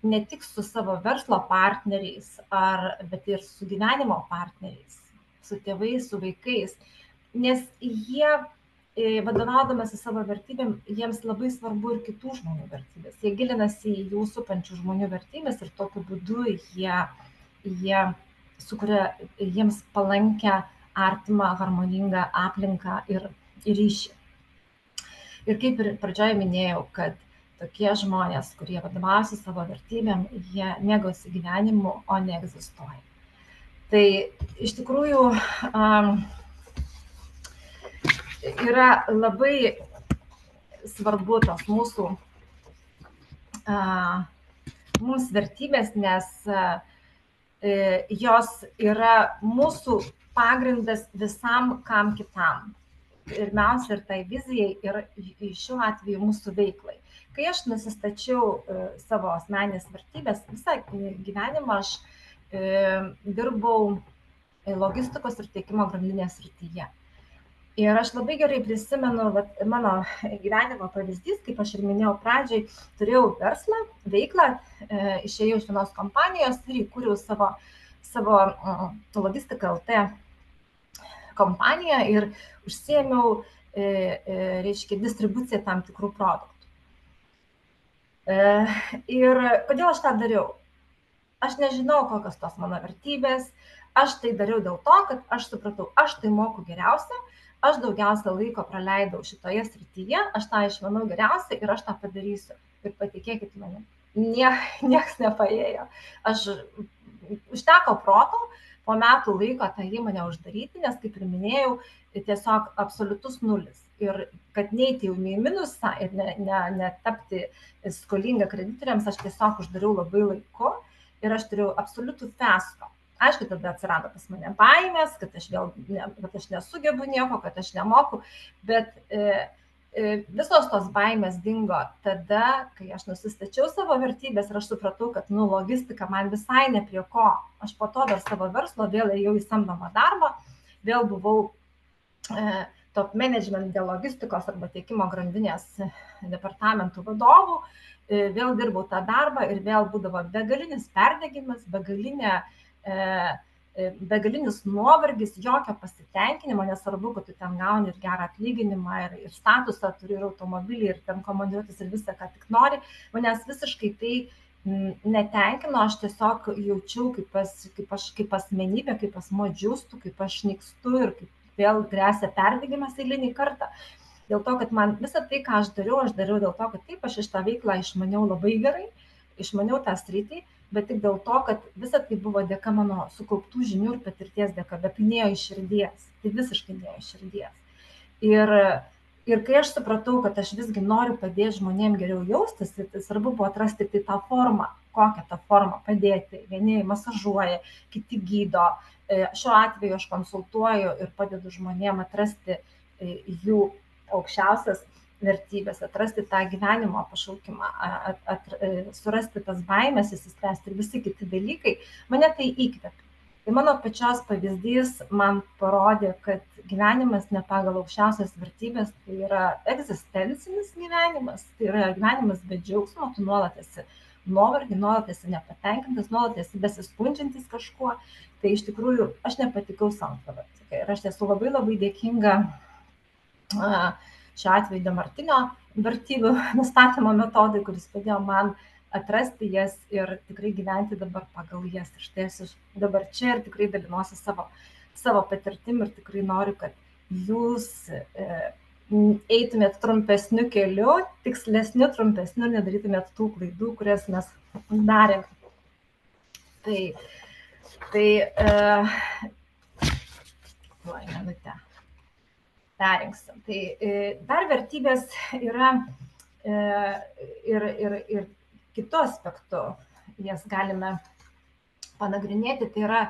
ne tik su savo verslo partneriais, bet ir su gyvenimo partneriais, su tėvais, su vaikais, nes jie vadovaudamasi savo vertybėm, jiems labai svarbu ir kitų žmonių vertybės. Jie gilinasi į jų supančių žmonių vertybės ir tokiu būdu jie sukuria jiems palankę, artimą, harmoningą aplinką ir ryšį. Ir kaip ir pradžioje minėjau, kad tokie žmonės, kurie vadovaujasi savo vertybėm, jie mėgausi gyvenimu, o ne egzistuoja. Tai iš tikrųjų yra labai svarbu tos mums vertybės, nes jos yra mūsų pagrindas visam kam kitam. pirmiausia ir tai vizijai, ir šiuo atveju mūsų veiklai. Kai aš nusistačiau savo asmeninės vertybės, visą gyvenimą aš dirbau logistikos ir tiekimo grandinės srityje. Ir aš labai gerai prisimenu, mano gyvenimo pavyzdys, kaip aš ir minėjau pradžiai, turėjau verslą, veiklą, išėjau iš vienos kompanijos ir įkūriau savo Logistika LT kompaniją ir užsiėmiau, reiškia, distribuciją tam tikrų produktų. Ir kodėl aš tą dariau? Aš nežinau, kokios tos mano vertybės, aš tai dariau dėl to, kad aš supratau, aš tai moku geriausia, aš daugiausia laiko praleidau šitoje srityje, aš tą išmanau geriausia ir aš tą padarysiu. Ir patikėkit manim, nieks nepaėjo. Aš užteko proto po metų laiko tą įmonę uždaryti, nes, kaip ir minėjau, tiesiog absoliutus nulis. Ir kad neiti jau į minusą ir netapti skolinga kreditoriams, aš tiesiog uždariau labai laiku ir aš turėjau absoliutų fiasko. Aišku, tada atsirado pas mane baimės, kad aš nesugebu nieko, kad aš nemoku, bet visos tos baimės dingo tada, kai aš nusistačiau savo vertybės ir aš supratau, kad logistika man visai ne prie ko. Aš po to dar savo verslo vėl ėjau į samdomą darbą, vėl buvau top management dėl logistikos arba tiekimo grandinės departamentų vadovų, vėl dirbau tą darbą ir vėl būdavo begalinis perdegimas, begalinis nuovargis, jokio pasitenkinimo, nesvarbu, kad tu ten gauni ir gerą atlyginimą, ir statusą, turi ir automobilį, ir ten komandiruotis ir visą, ką tik nori. Manęs visiškai tai netenkino, aš tiesiog jaučiau, kaip asmenybė, kaip asmuo džiūstu, kaip aš nykstu ir kaip vėl grėsia perdegimas eilinį kartą. Dėl to, kad man visą tai, ką aš dariau dėl to, kad taip, aš iš tą veiklą išmaniau labai gerai, išmaniau tą sritį, bet tik dėl to, kad visą tai buvo dėka mano sukauptų žinių ir patirties dėka, bet tai nėjo iš širdies, tai visiškai nėjo iš širdies. Ir kai aš supratau, kad aš visgi noriu padėti žmonėms geriau jaustis, tai svarbu buvo atrasti tai tą formą, kokią tą formą padėti. Vieni masažuoja, kiti gydo. Šiuo atveju aš konsultuoju ir padedu žmonėms atrasti jų aukščiausias vertybės, atrasti tą gyvenimo pašaukimą, surasti tas baimės, įsispręsti ir visi kiti dalykai, mane tai įkvėpė. Tai mano pačios pavyzdys man parodė, kad gyvenimas ne pagal aukščiausias vertybės, tai yra egzistencinis gyvenimas, tai yra gyvenimas be džiaugsmo, tu nuolat esi nuovargį, nuolat esi nepatenkintas, nuolat esi besiskundžiantis kažkuo. Tai iš tikrųjų aš nepatikau savo ir aš esu labai labai dėkinga šiuo atveju Demartinio vertybių nustatymo metodai, kuris padėjo man atrasti jas ir tikrai gyventi dabar pagal jas. Ir štai esu dabar čia ir tikrai dalinuosi savo patirtim ir tikrai noriu, kad jūs eitumėt trumpesniu keliu, tikslesniu, trumpesniu ir nedarytumėt tų klaidų, kurias mes darėm. Perinksim. Tai dar vertybės yra ir kitu aspektu, jas galime panagrinėti. Tai yra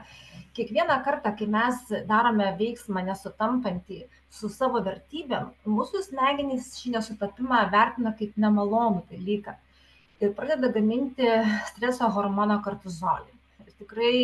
kiekvieną kartą, kai mes darome veiksmą nesutampantį su savo vertybėm, mūsų smegenys šį nesutapimą vertina kaip nemalonų dalyką ir pradeda gaminti streso hormoną kortizolį. Ir tikrai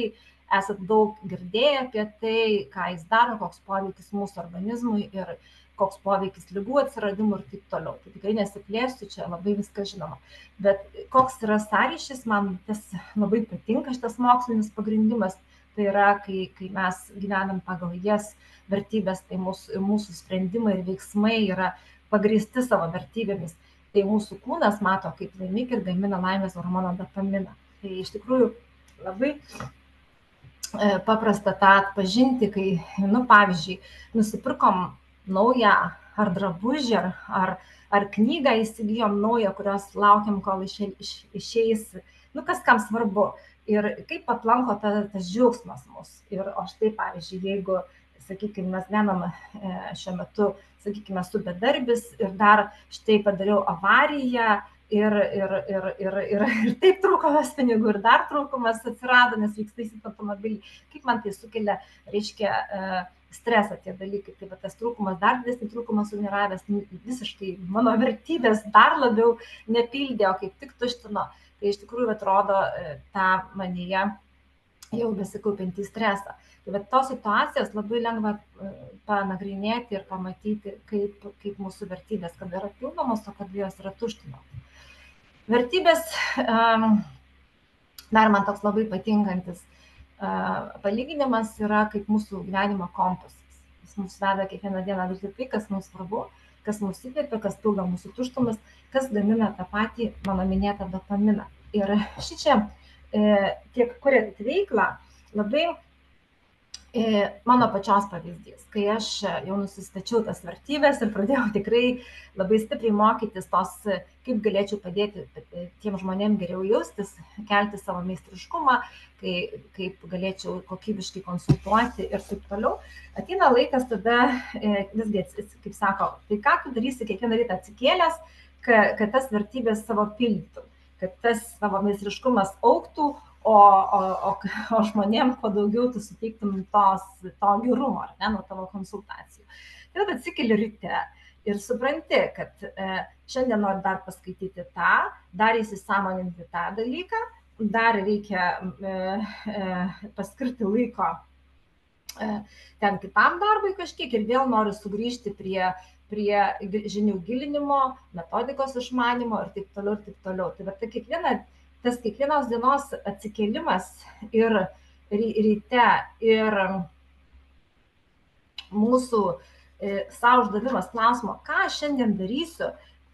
esat daug girdėję apie tai, ką jis daro, koks poveikis mūsų organizmui ir koks poveikis ligų atsiradimui ir taip toliau. Tai tikrai nesiplėsiu, čia labai viskas žinoma. Bet koks yra sąryšis, man tas labai patinka, šitas mokslinis pagrindimas, tai yra, kai mes gyvenam pagal jas vertybės, tai mūsų sprendimai ir veiksmai yra pagrįsti savo vertybėmis. Tai mūsų kūnas mato kaip laimikį ir gamina laimės hormoną dopaminą. Tai iš tikrųjų labai paprasta tą atpažinti, kai, pavyzdžiui, nusipirkom naują ar drabužį, ar knygą įsigijom naują, kurios laukiam, kol išeis, kas kam svarbu. Ir kaip aplanko tas džiaugsmas mus. Ir o štai, pavyzdžiui, jeigu, sakykime, mes gyvenam šiuo metu, sakykime, esu bedarbis ir dar štai padariau avariją, ir taip trūkumas pinigų, ir dar trūkumas atsirado, nes vyks taisyti automobilį. Kaip man tai sukelia, reiškia, stresą tie dalykai. Tai va, tas trūkumas, dar didesnį trūkumą sugeneravęs, visiškai mano vertybės dar labiau nepildė, o kaip tik tuštino. Tai iš tikrųjų atrodo tą manyje jau besikaupiantį stresą. Tai bet tos situacijas labai lengva panagrinėti ir pamatyti, kaip mūsų vertybės, kada yra pildomos, o kada jos yra tuštinamos. Vertybės, dar man toks labai patinkantis palyginimas yra kaip mūsų gyvenimo kompasas. Jis mums veda kiekvieną dieną daryti tai, kas mums svarbu, kas mums įkvėpia, kas pildo mūsų tuštumas, kas gamina tą patį mano minėtą dopaminą. Ir šičia tiek kuriant veiklą, labai mano pačios pavyzdys, kai aš jau nusistačiau tas vertybės ir pradėjau tikrai labai stipriai mokytis tos, kaip galėčiau padėti tiem žmonėm geriau jaustis, kelti savo meistriškumą, kaip galėčiau kokybiškai konsultuoti ir taip toliau. Ateina laikas tada, visgi, kaip sako, tai ką tu darysi kiekvieną rytą atsikėlęs, kad tas vertybės savo pildytų, kad tas savo meistriškumas augtų, o žmonėm kuo daugiau tu suteiktum to gerumo, ar ne, nuo tavo konsultacijų. Tai tada atsikeli ryte ir supranti, kad šiandien noriu dar paskaityti tą, dar įsisąmoninti tą dalyką, dar reikia paskirti laiko ten kitam darbui kažkiek ir vėl noriu sugrįžti prie žinių gilinimo, metodikos išmanimo ir taip toliau, ir taip toliau. Tai va, tas kiekvienos dienos atsikėlimas ir ryte ir mūsų savo uždavimas klausimo, ką aš šiandien darysiu,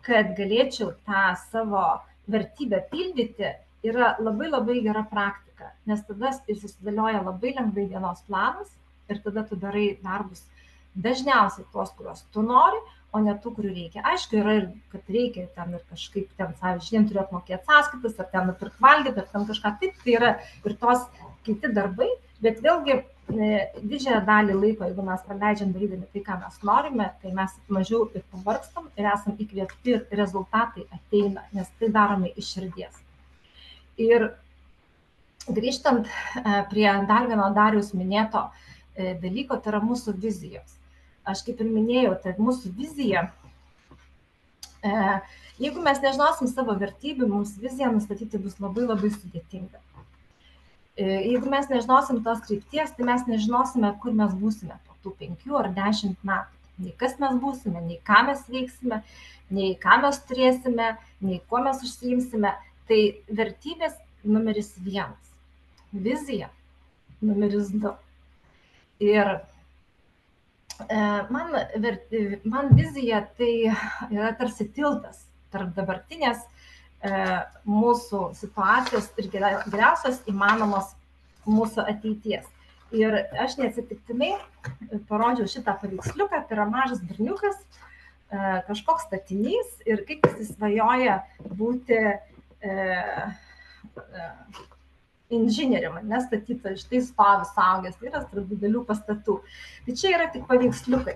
kad galėčiau tą savo vertybę pildyti, yra labai labai gera praktika, nes tada susidėlioja labai lengvai dienos planas ir tada tu darai darbus dažniausiai tuos, kuriuos tu nori, o ne tų, kurių reikia. Aišku, yra ir, kad reikia ten ir kažkaip ten, šiandien turiu apmokėti sąskaitas, ar ten nupirkti valgyti, ar ten kažką taip, tai yra ir tos kiti darbai, bet vėlgi didžiąją dalį laiko, jeigu mes praleidžiam darydami tai, ką mes norime, tai mes mažiau ir pavargstam ir esam įkvėpti ir rezultatai ateina, nes tai darome iš širdies. Ir grįžtant prie dar vieno Dariaus minėto dalyko, tai yra mūsų vizijos. Aš kaip ir minėjau, tai mūsų vizija, jeigu mes nežinosim savo vertybių, mums viziją nustatyti bus labai labai sudėtinga. Jeigu mes nežinosim tos krypties, tai mes nežinosime, kur mes būsime po tų 5 ar 10 metų. Nei kas mes būsime, nei ką mes veiksime, nei ką mes turėsime, nei kuo mes užsiimsime. Tai vertybės numeris 1, vizija numeris 2. Ir man vizija tai yra tarsi tiltas tarp dabartinės mūsų situacijos ir geriausios įmanomos mūsų ateities. Ir aš neatsitiktinai parodžiau šitą paveiksliuką, tai yra mažas berniukas, kažkoks statinys ir kaip jis svajoja būti inžinierium, nestatyta, štai stovi suaugęs vyras tarp didelių pastatų. Tai čia yra tik paveiksliukai.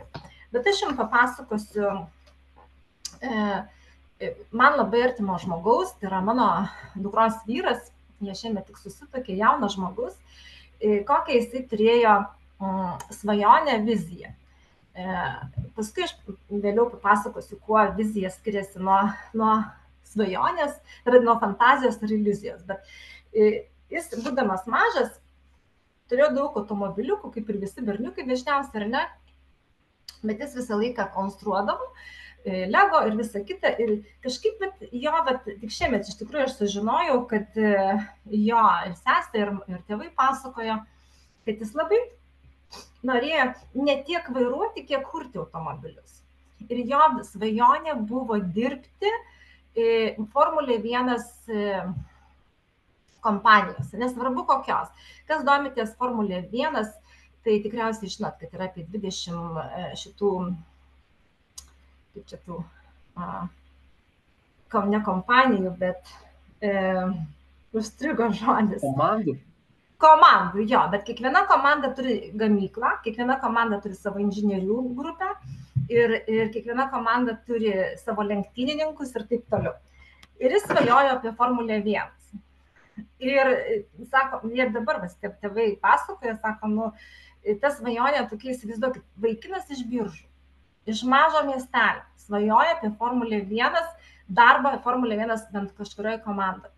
Bet aš jums papasakosiu man labai artimo žmogaus, tai yra mano dukros vyras, jie šiemet tik susituokė, jaunas žmogus, kokią jisai turėjo svajonę, viziją. Paskui aš vėliau papasakosiu, kuo vizija skiriasi nuo svajonės, nuo fantazijos ar iliuzijos. Bet jis, būdamas mažas, turėjo daug automobiliukų, kaip ir visi berniukai dažniausiai, ar ne? Bet jis visą laiką konstruodavo Lego ir visą kitą. Ir kažkaip tik šiemet iš tikrųjų aš sužinojau, kad jo ir sesė, ir tėvai pasakojo, kad jis labai norėjo ne tiek vairuoti, kiek kurti automobilius. Ir jo svajonė buvo dirbti Formulė 1 kompanijose, nesvarbu kokios. Kas domitės Formulė 1, tai tikriausiai žinot, kad yra apie 20 šitų, kaip čia tų, ne kompanijų, bet užstrigo žodis. Komandų, jo, bet kiekviena komanda turi gamyklą, kiekviena komanda turi savo inžinierių grupę ir kiekviena komanda turi savo lenktynininkus ir taip toliau. Ir jis svajojo apie Formulę 1. Ir sako, ir dabar tėvai pasakoja, sako, nu, ta svajonė tokia, įsivaizduokit, vaikinas iš Biržų, iš mažo miestelio, svajoja apie Formulę 1, darbą Formulė 1 bent kažkurioje komandoje.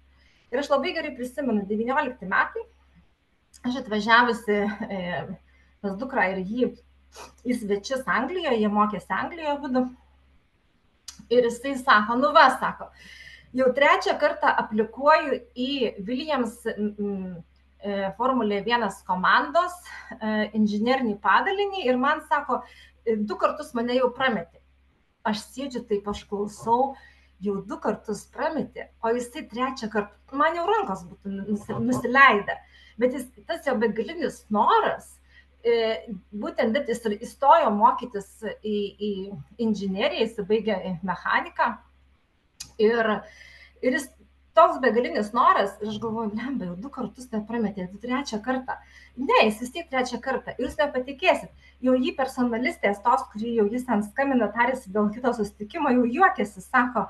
Ir aš labai gerai prisimenu, 19 metai, aš atvažiavusi pas dukrą ir jį į svečius Anglijoje, jie mokėsi Anglijoje būdu. Ir jisai sako, nu va, sako, jau 3 kartą aplikuoju į Williams Formulė 1 komandos inžinerinį padalinį ir man sako, 2 kartus mane jau prametė. Aš sėdžiu taip, aš klausau, jau 2 kartus prametė, o jisai 3 kartą, man jau rankos būtų nusileidę. Bet tas jo begalinis noras, būtent jis įstojo mokytis į inžineriją, jis baigė mechaniką ir jis toks begalinis noras, ir aš galvoju, blemba, jau 2 kartus neprametė, 3 kartą. Ne, jis vis tiek 3 kartą. Ir jūs nepatikėsit, jau jį personalistės tos, kurį jau jis ant skambina, tarėsi dėl kito susitikimo, jau juokėsi, sako,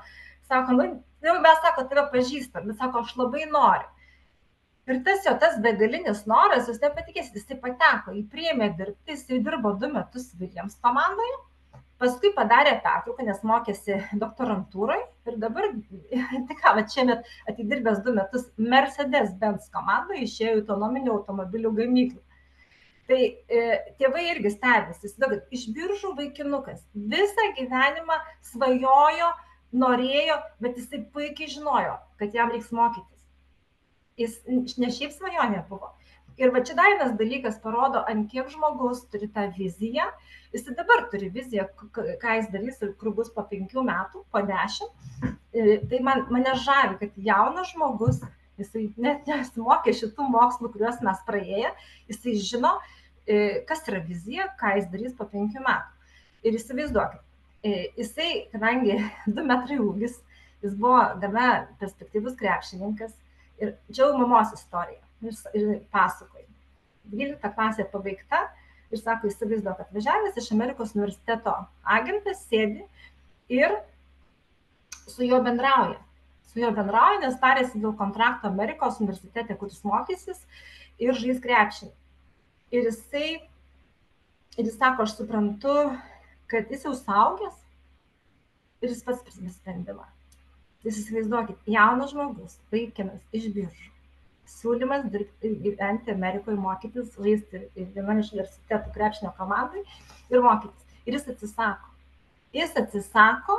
nu, jau mes, sako, tave pažįstam, bet sako, aš labai noriu. Ir tas begalinis noras, jūs nepatikėsit, jis pateko, jį priėmė dirbti, jis dirbo 2 metus Williams komandoje, paskui padarė pertrauką, nes mokėsi doktorantūroje ir dabar, tik ką, šiemet atidirbęs 2 metus Mercedes-Benz komandoje, išėjo į autonominių automobilių gamyklų. Tai tėvai irgi stebisi, iš Biržų vaikinukas visą gyvenimą svajojo, norėjo, bet jisai puikiai žinojo, kad jam reiks mokytis. Jis ne šiaip svajonė buvo. Ir va čia dar vienas dalykas parodo, ant kiek žmogus turi tą viziją. Jis dabar turi viziją, ką jis darys ir kur bus po 5 metų, po 10. Tai mane žavi, kad jaunas žmogus, jisai net nesimokė šitų mokslų, kuriuos mes praėję, jisai žino, kas yra vizija, ką jis darys po 5 metų. Ir įsivaizduokit, jisai, kadangi 2 metrai ūgis, jis buvo gana perspektyvus krepšininkas. Ir čia jau mamos istorija, ir pasakoja. 12 klasė pabaigta ir sako, įsivaizduok, kad atvažiavęs iš Amerikos universiteto agentas sėdi ir su juo bendrauja. Nes tarėsi dėl kontrakto Amerikos universitete, kuris mokysis ir žais krepšinį. Ir jis sako, aš suprantu, kad jis jau suaugęs ir jis pats prisimė sprendimą. Jūs įsivaizduokit, jaunas žmogus, vaikinas iš Biržų, siūlymas gyventi Amerikoje, mokytis, žaisti vienam iš universitetų krepšinio komandai ir mokytis. Ir jis atsisako. Jis atsisako,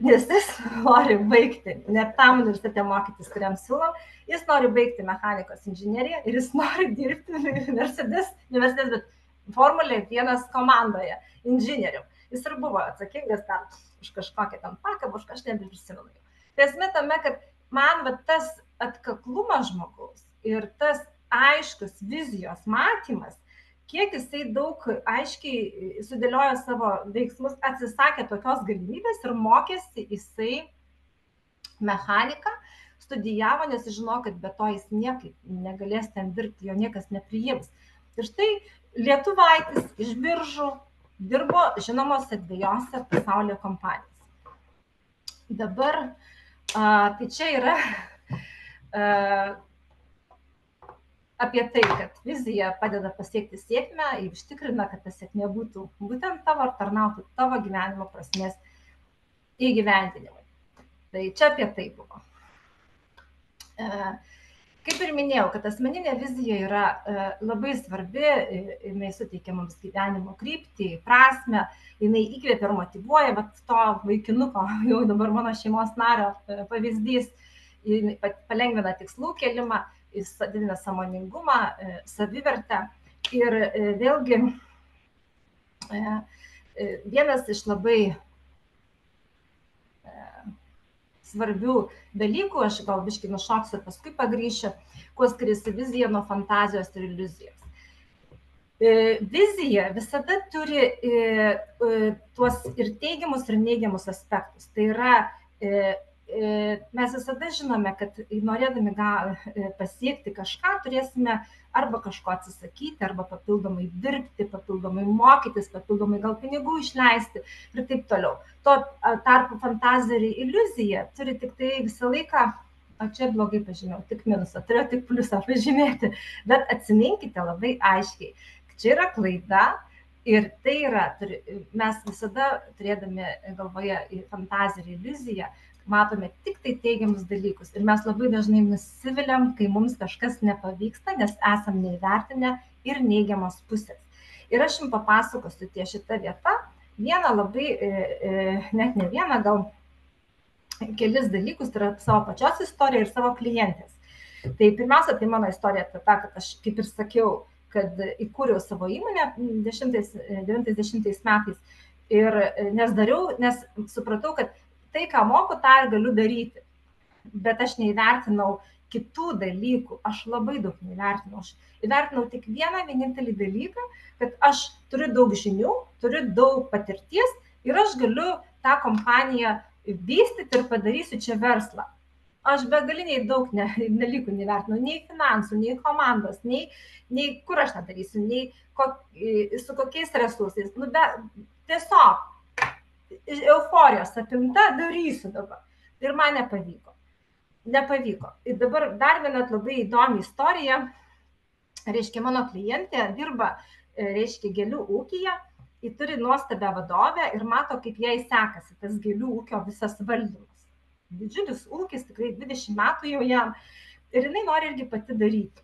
nes jis nori baigti, ne tam universitete mokytis, kuriam siūlom, jis nori baigti mechanikos inžineriją ir jis nori dirbti Mercedes, bet Formulė 1 komandoje inžinierium. Jis ir buvo atsakingas ten už kažkokią ten pakabą, už kažką nebeprisimenu. Tai esmė tame, kad man tas atkaklumas žmogaus ir tas aiškus vizijos matymas, kiek jisai daug aiškiai sudėliojo savo veiksmus, atsisakė tokios galimybės ir mokėsi jisai mechaniką, studijavo, nes žino, kad be to jis niekaip negalės ten dirbti, jo niekas nepriims. Ir štai lietuvaitis iš Biržų dirbo žinomose 2 pasaulio kompanijose. Dabar tai čia yra apie tai, kad vizija padeda pasiekti sėkmę ir užtikrina, kad ta sėkmė būtų būtent tavo ar tarnautų tavo gyvenimo prasmės įgyvendinimui. Tai čia apie tai buvo. Kaip ir minėjau, kad asmeninė vizija yra labai svarbi, jinai suteikia mums gyvenimo kryptį, prasmę, jinai įkvėpia ir motyvuoja, bet to vaikinuko, jau dabar mano šeimos nario pavyzdys, palengvina tikslų kėlimą, jis didina sąmoningumą, savivertę. Ir vėlgi vienas iš labai svarbių dalykų, aš gal biškį nušoksiu ir paskui pagrįšiu, kuo skiriasi vizija nuo fantazijos ir iliuzijos. Vizija visada turi tuos ir teigiamus, ir neigiamus aspektus. Tai yra mes visada žinome, kad norėdami pasiekti kažką, turėsime arba kažko atsisakyti, arba papildomai dirbti, papildomai mokytis, papildomai gal pinigų išleisti ir taip toliau. Tuo tarpu fantazija ir iliuzija turi tik tai visą laiką, o čia blogai pažymėjau, tik minusą, turėjau tik pliusą pažymėti, bet atsiminkite labai aiškiai, čia yra klaida. Ir tai yra, mes visada turėdami galvoje fantaziją ir iliuziją, matome tik tai teigiamus dalykus. Ir mes labai dažnai nusiviliam, kai mums kažkas nepavyksta, nes esam neįvertinę ir neigiamos pusės. Ir aš jums papasakosiu ties šitą vietą vieną labai, net ne vieną, gal kelis dalykus, tai yra savo pačios istoriją ir savo klientės. Tai pirmiausia, tai mano istorija ta, kad aš, kaip ir sakiau, kad įkūriau savo įmonę 90 metais ir nes supratau, kad tai, ką moku, tą ir galiu daryti, bet aš neįvertinau kitų dalykų, aš labai daug neįvertinau, aš įvertinau tik vieną vienintelį dalyką, kad aš turiu daug žinių, turiu daug patirties ir aš galiu tą kompaniją vystyti ir padarysiu čia verslą. Aš begaliniai daug dalykų nevertinau, nei finansų, nei komandos, nei kur aš tą darysiu, nei su kokiais resursais. Tiesiog euforijos apimta darysiu dabar. Ir man nepavyko. Ir dabar dar viena labai įdomi istorija. Reiškia, mano klientė dirba, reiškia, gėlių ūkyje. Ji turi nuostabią vadovę ir mato, kaip jai sekasi tas gėlių ūkio visas valdymas. Didžiulis ūkis, tikrai 20 metų jau jam, ir jinai nori irgi pati daryti.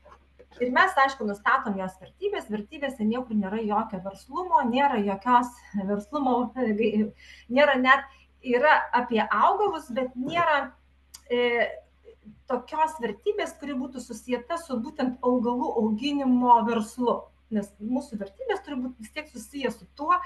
Ir mes, aišku, nustatom jos vertybės, vertybėse niekur nėra jokio verslumo, nėra jokios verslumo, nėra net, yra apie augalus, bet nėra tokios vertybės, kuri būtų susijęta su būtent augalų auginimo verslu. Nes mūsų vertybės turi būti vis tiek susijęs su tuo,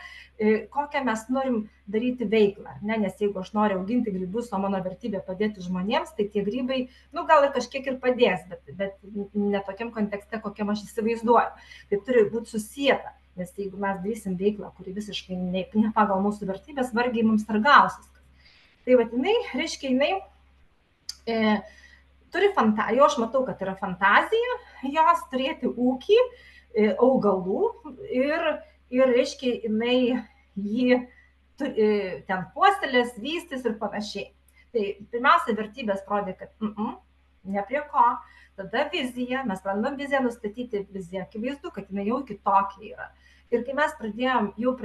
kokią mes norim daryti veiklą. Nes jeigu aš noriu auginti grybus, o mano vertybė padėti žmonėms, tai tie grybai, gal ir kažkiek ir padės, bet ne tokiam kontekste, kokiam aš įsivaizduoju. Tai turi būti susijęta, nes jeigu mes darysim veiklą, kuri visiškai ne pagal mūsų vertybės, vargiai mums ir gausis. Tai jinai, reiškia, jinai turi fantaziją, aš matau, kad yra fantazija, jos turėti ūkį, augalų ir reiškia, jinai jį ten puoselės, vystys ir panašiai. Tai pirmiausia, vertybės rodė, kad ne prie ko. Tada vizija, mes bandom viziją nustatyti, viziją akivaizdu, kad jinai jau kitokia yra. Ir kai mes pradėjom, jau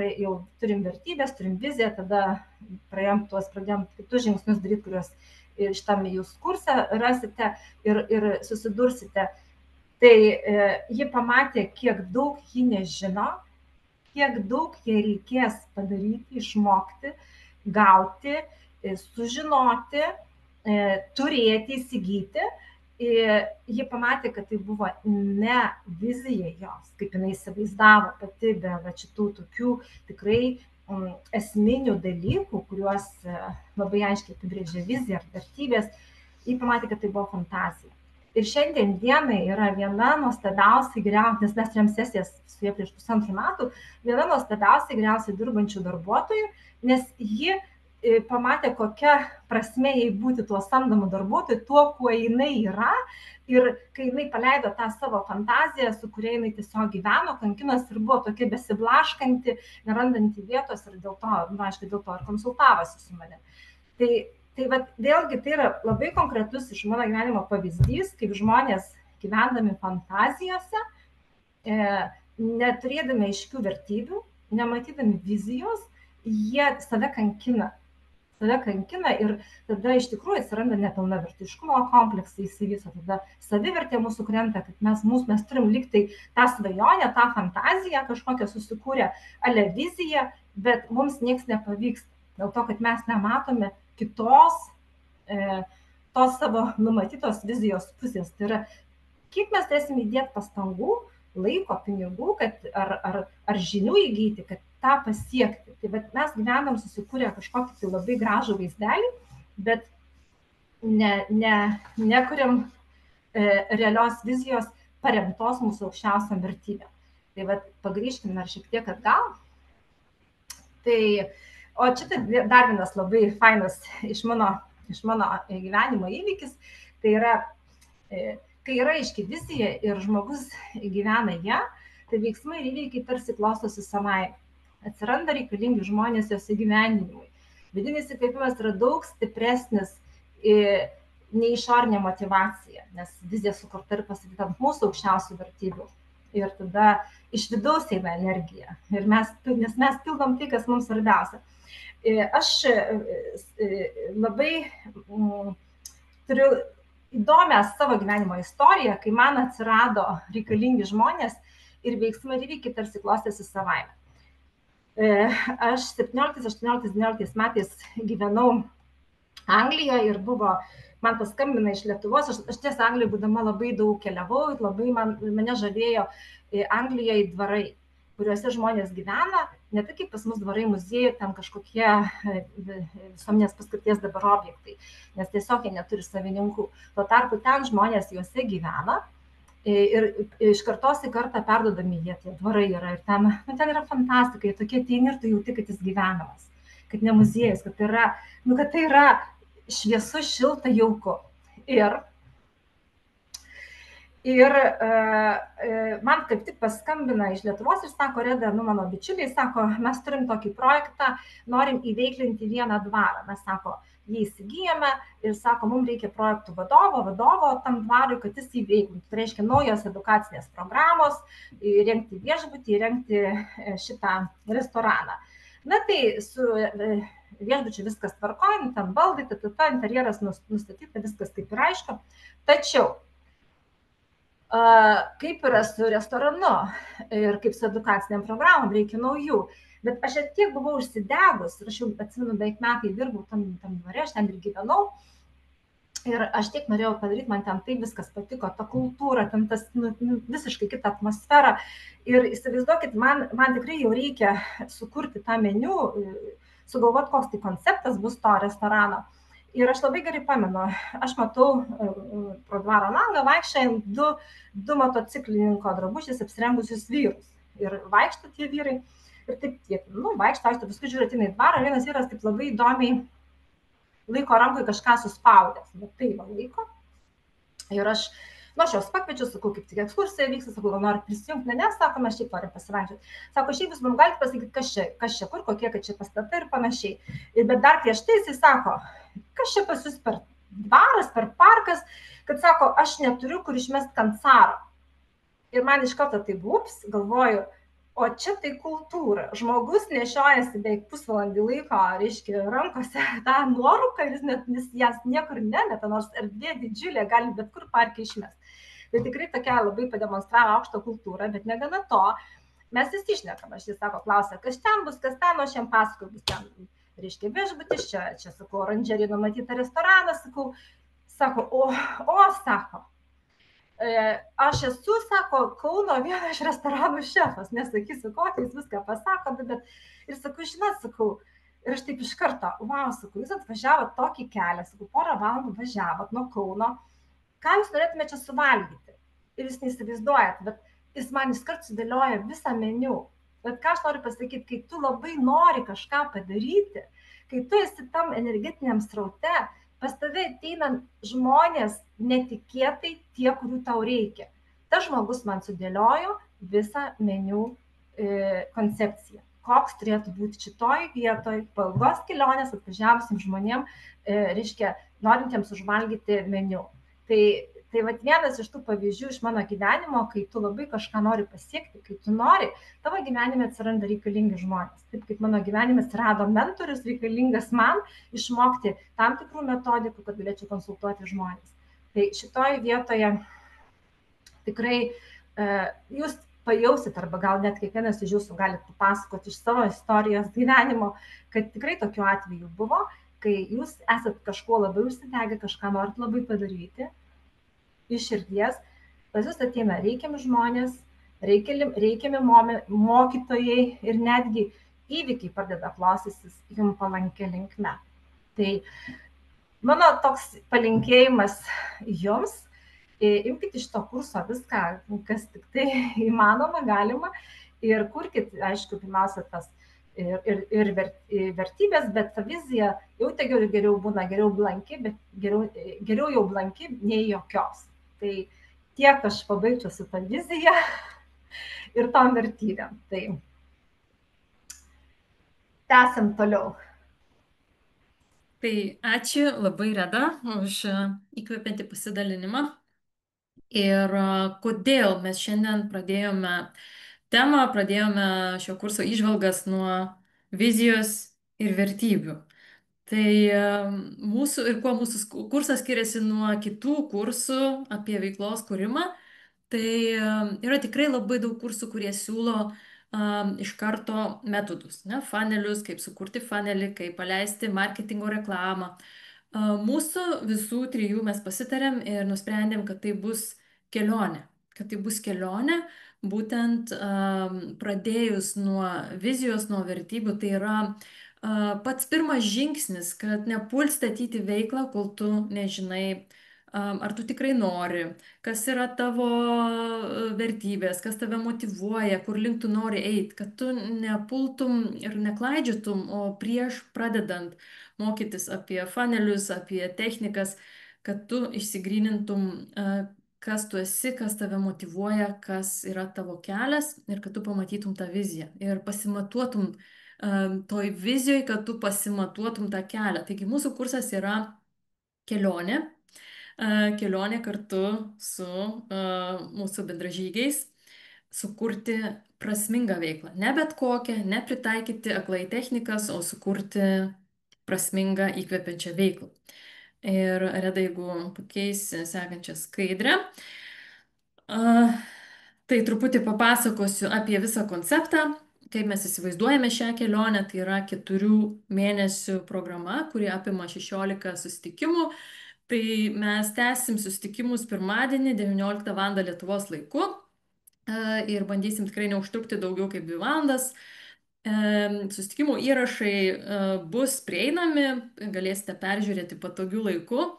turim vertybės, turim viziją, tada pradėjom kitus žingsnius daryti, kuriuos šitam jūs kurse rasite ir susidursite. Tai ji pamatė, kiek daug ji nežino, kiek daug jai reikės padaryti, išmokti, gauti, sužinoti, turėti, įsigyti. Ji pamatė, kad tai buvo ne vizija jos, kaip jinai įsivaizdavo pati, be šitų tokių tikrai esminių dalykų, kuriuos labai aiškiai apibrėžė vizija ar vertybės. Ji pamatė, kad tai buvo fantazija. Ir šiandien dienai yra viena nuostabiausiai geriausiai, nes mes turėjom sesijas su jie prieš 1,5 metų, viena nuostabiausiai geriausiai dirbančių darbuotojų, nes ji pamatė, kokia prasme jai būti tuo samdomu darbuotoju, tuo, kuo jinai yra. Ir kai jinai paleido tą savo fantaziją, su kuria jinai tiesiog gyveno, kankinos ir buvo tokia besiblaškanti, nerandanti vietos ir dėl to, aišku, dėl to ir konsultavosi su manimi. Tai vėlgi tai yra labai konkretus iš mano gyvenimo pavyzdys, kaip žmonės gyvendami fantazijose, neturėdami aiškių vertybių, nematydami vizijos, jie save kankina ir tada iš tikrųjų atsiranda nepilnavertiškumo kompleksai, įsivysto, tada savivertė mūsų krenta, kad mes turim lygtai tą svajonę, tą fantaziją kažkokią susikūrę ale viziją, bet mums nieks nepavyksta, dėl to, kad mes nematome kitos tos savo numatytos vizijos pusės. Tai yra, kiek mes turėsim įdėti pastangų, laiko, pinigų, ar žinių įgyti, kad tą pasiekti. Tai mes gyvenam susikūrę kažkokį tai labai gražų vaizdelį, bet nekuriam realios vizijos paremtos mūsų aukščiausiam vertybėm. Tai pagrįžkime dar šiek tiek atgal. O čia dar vienas labai fainas iš mano iš mano gyvenimo įvykis, tai yra, kai yra aiški vizija ir žmogus gyvena ją, tai veiksmai ir įvykiai tarsi klostosi savaime. Atsiranda reikalingi žmonės jos įgyvendinimui. Vidinis įkvėpimas yra daug stipresnis nei išorinė motyvacija, nes vizija sukurta ir pasakyta ant mūsų aukščiausių vertybių. Ir tada iš vidaus eina energija. Nes mes pildom tai, kas mums svarbiausia. Aš labai turiu įdomią savo gyvenimo istoriją, kai man atsirado reikalingi žmonės ir veiksmai ir įvykiai tarsi klostėsi savaime. Aš 17, 18, 19 metais gyvenau Anglijoje ir man paskambina iš Lietuvos, aš tiesa Anglijoje būdama labai daug keliavau ir labai mane žavėjo Anglijoje dvarai, kuriuose žmonės gyvena, ne tai kaip pas mus dvarai muziejai, ten kažkokie visuomenės paskirties dabar objektai, nes tiesiog jie neturi savininkų. Tuo tarpu ten žmonės juose gyvena ir iš kartos į kartą perduodami jie, tie dvarai yra ir ten yra fantastika, jie tokie ateini ir tu jauti, kad jis gyvenamas, kad ne muziejus, kad tai yra šviesu, šilta, jauku. Ir man kaip tik paskambina iš Lietuvos ir sako, Reda, mano bičiuliai, sako, mes turim tokį projektą, norim įveiklinti vieną dvarą. Mes, sako, jį įsigijame ir sako, mums reikia projektų vadovo tam dvarui, kad jis įveiklintų. Tai reiškia naujos edukacinės programos, įrengti viešbutį, įrengti šitą restoraną. Na tai su viešbučiu viskas tvarkojant, ten baldai, interjeras nustatyta, viskas kaip ir aišku. Tačiau, kaip yra su restoranu ir kaip su edukaciniam programom, reikia naujų. Bet aš tiek buvau užsidegus, ir aš jau atsimenu, beveik metai dirbau tam dvare, aš ten ir gyvenau. Ir aš tiek norėjau padaryti, man ten taip viskas patiko, ta kultūra, ten tas visiškai kita atmosfera. Ir įsivaizduokit, man tikrai jau reikia sukurti tą meniu, sugalvoti, koks tai konceptas bus to restorano. Ir aš labai gerai pamenu, aš matau pro dvaro langą vaikščiojant du motociklininko drabužiais apsirengusius vyrus. Ir vaikšto tie vyrai. Ir taip, vaikšto, paskui žiūrėt į dvarą, vienas vyras taip labai įdomiai laiko rankoje kažką suspaudęs, bet tai laiko. Ir aš juos pakviečiu, sakau, kaip tik ekskursija vyksta, sakau, gal nori prisijungti, ne, sako, mes šiaip norim pasivaikščioti. Sako, šiaip jūs mums galite pasakyti, kas čia, kur, kokie, kad čia pastatai ir panašiai. Bet dar prieš tai jisai sako, kas čia pas jūs per dvaras, per parkas, kad sako, aš neturiu kur išmest kancaro. Ir man iš karto tai bups, galvoju, o čia tai kultūra. Žmogus nešiojasi beveik pusvalandį laiko, reiškia, rankose tą nuorūką, jis jas niekur nemeta, nors erdvė didžiulė, gali bet kur parke išmest. Tai tikrai tokia labai pademonstravo aukštą kultūrą, bet negana to, mes vis išnekam, aš jis sako, klausia, kas ten bus, kas ten, o šiam pasakoju bus ten, reiškia, viešbutis, čia, sakau, oranžerį numatytą restoraną, sako, sako, aš esu, sako, Kauno vieno iš restoranų šefas, nesakysiu kokį, jis viską pasako, bet ir sakau, žinot, sakau, ir aš taip iš karto, sakau, jūs atvažiavot tokį kelią, sakau, porą valandų važiavot nuo Kauno, ką jūs norėtume čia suvalgyti? Ir jūs neįsivaizduojat, bet jis man iškart sudėlioja visą meniu. Bet ką aš noriu pasakyti, kai tu labai nori kažką padaryti, kai tu esi tam energetiniam sraute, pas tave ateina žmonės netikėtai tie, kurių tau reikia. Tas žmogus man sudėliojo visą meniu koncepciją. Koks turėtų būti šitoj vietoj, po ilgos kelionės atvažiavusim žmonėm, reiškia, norintiems užvalgyti meniu. Tai vat vienas iš tų pavyzdžių iš mano gyvenimo, kai tu labai kažką nori pasiekti, kai tu nori, tavo gyvenime atsiranda reikalingi žmonės. Taip kaip mano gyvenime atsirado mentorius reikalingas man išmokti tam tikrų metodikų, kad galėčiau konsultuoti žmonės. Tai šitoje vietoje tikrai jūs pajausit, arba gal net kiekvienas iš jūsų galite papasakoti iš savo istorijos gyvenimo, kad tikrai tokiu atveju buvo, kai jūs esat kažkuo labai užsidegę, kažką norit labai padaryti, iš širdies, pas jūs ateina reikiami žmonės, reikiami mokytojai ir netgi įvykiai pradeda klostytis jums palankia linkme. Tai mano toks palinkėjimas jums, imkite iš to kurso viską, kas tik tai įmanoma, galima, ir kurkit, aišku, pirmiausia tas vertybės, bet ta vizija jau geriau būna, geriau blanki, bet geriau jau blanki nei jokios. Tai tiek aš pabaigčiau su tą viziją ir tom vertybėm. Tai tęsim toliau. Tai ačiū labai, Reda, už įkvepiantį pasidalinimą. Ir kodėl mes šiandien pradėjome šio kurso įžvalgas nuo vizijos ir vertybių. Tai kuo mūsų kursas skiriasi nuo kitų kursų apie veiklos kūrimą, tai yra tikrai labai daug kursų, kurie siūlo iš karto metodus, funnelius, kaip sukurti funnelį, kaip paleisti marketingo reklamą. Mūsų visų trijų mes pasitarėm ir nusprendėm, kad tai bus kelionė. Būtent pradėjus nuo vizijos, nuo vertybių, tai yra pats pirmas žingsnis, kad nepult statyti veiklą, kol tu nežinai, ar tu tikrai nori, kas yra tavo vertybės, kas tave motyvuoja, kur link tu nori eiti, kad tu nepultum ir neklaidžiotum, o prieš pradedant mokytis apie funnelius, apie technikas, kad tu išsigrynintum, kas tu esi, kas tave motyvuoja, kas yra tavo kelias ir kad tu pamatytum tą viziją ir pasimatuotum toj vizijoj, kad tu pasimatuotum tą kelią. Taigi mūsų kursas yra kelionė kartu su mūsų bendražygiais sukurti prasmingą veiklą. Ne bet kokią, nepritaikyti aklai technikas, o sukurti prasmingą įkvepiančią veiklą. Ir Reda, jeigu pakeisi sekančią skaidrę, tai truputį papasakosiu apie visą konceptą, kaip mes įsivaizduojame šią kelionę. Tai yra 4 mėnesių programa, kuri apima 16 susitikimų. Tai mes tęsim susitikimus pirmadienį 19 val. Lietuvos laiku ir bandysim tikrai neužtrukti daugiau kaip 2 valandas. Susitikimų įrašai bus prieinami, galėsite peržiūrėti patogiu laiku.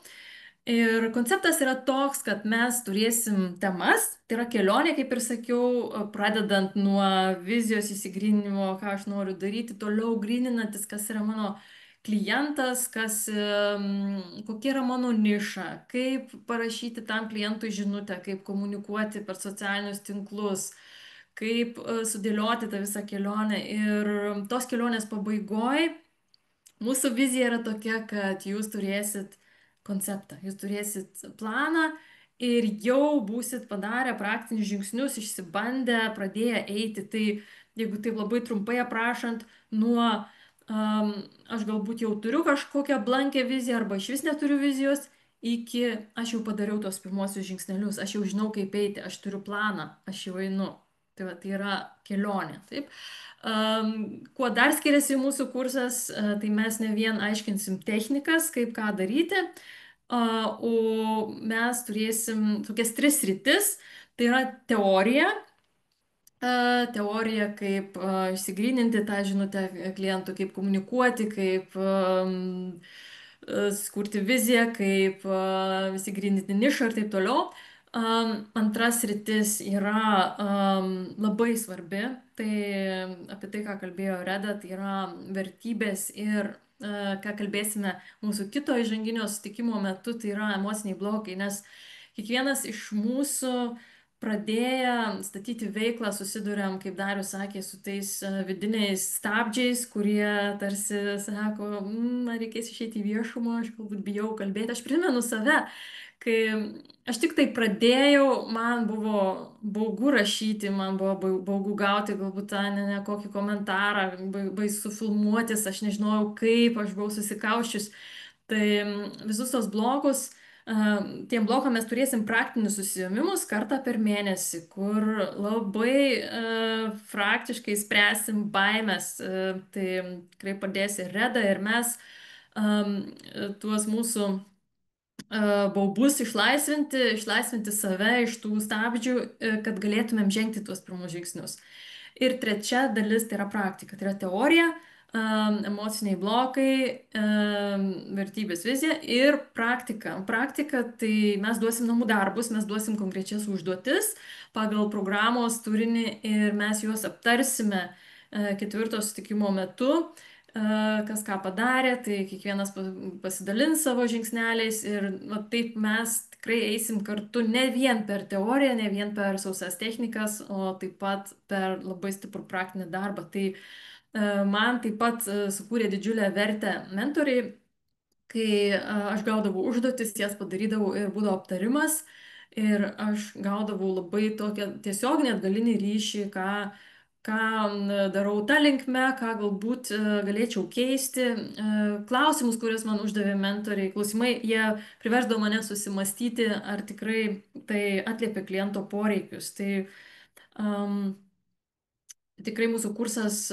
Ir konceptas yra toks, kad mes turėsim temas, tai yra kelionė, kaip ir sakiau, pradedant nuo vizijos įsigryninimo, ką aš noriu daryti, toliau gryninantis, kas yra mano klientas, kokia yra mano niša, kaip parašyti tam klientui žinutę, kaip komunikuoti per socialinius tinklus, kaip sudėlioti tą visą kelionę. Ir tos kelionės pabaigoj mūsų vizija yra tokia, kad jūs turėsit konceptą, jūs turėsit planą ir jau būsit padarę praktinius žingsnius, išsibandę, pradėję eiti. Tai jeigu taip labai trumpai aprašant, nuo aš galbūt jau turiu kažkokią blankę viziją arba iš vis neturiu vizijos, iki aš jau padariau tos pirmosius žingsnelius, aš jau žinau, kaip eiti, aš turiu planą, aš jau einu. Tai yra kelionė. Taip. Kuo dar skiriasi mūsų kursas, tai mes ne vien aiškinsim technikas, kaip ką daryti, o mes turėsim tokias 3 sritis. Tai yra teorija, kaip išsigryninti tą žinutę klientų, kaip komunikuoti, kaip sukurti viziją, kaip išsigryninti nišą ir taip toliau. Antras sritis yra labai svarbi, tai apie tai, ką kalbėjo Reda, tai yra vertybės ir ką kalbėsime mūsų kito įžanginio susitikimo metu, tai yra emociniai blokai, nes kiekvienas iš mūsų pradėję statyti veiklą susiduriam, kaip Darius sakė, su tais vidiniais stabdžiais, kurie tarsi sako, man reikės išeiti į viešumą, aš galbūt bijau kalbėti. Aš primenu save, kai aš tik tai pradėjau, man buvo baugu rašyti, man buvo baugu gauti galbūt tą kokį komentarą, baisu filmuotis, aš nežinojau kaip, aš buvau susikauščius. Tai visus tos blokus, tiem blokam mes turėsim praktinius užsiėmimus kartą per mėnesį, kur labai praktiškai spręsim baimės. Tai tikrai padės ir Reda, ir mes tuos mūsų baubus išlaisvinti save iš tų stabdžių, kad galėtumėm žengti tuos pirmus žingsnius. Ir trečia dalis tai yra praktika, tai yra teorija, emociniai blokai, vertybės vizija ir praktika. Praktika, tai mes duosim namų darbus, mes duosim konkrečias užduotis pagal programos turinį ir mes juos aptarsime ketvirto susitikimo metu, kas ką padarė, tai kiekvienas pasidalins savo žingsneliais ir taip mes tikrai eisim kartu ne vien per teoriją, ne vien per sausas technikas, o taip pat per labai stiprų praktinį darbą. Tai man taip pat sukūrė didžiulę vertę mentoriai, kai aš gaudavau užduotis, jas padarydavau ir būdavo aptarimas. Ir aš gaudavau labai tokią tiesioginį atgalinį ryšį, ką darau tą linkme, ką galbūt galėčiau keisti. Klausimus, kuriuos man uždavė mentoriai, klausimai, jie priversdavo mane susimastyti, ar tikrai tai atliepia kliento poreikius. Tai tikrai mūsų kursas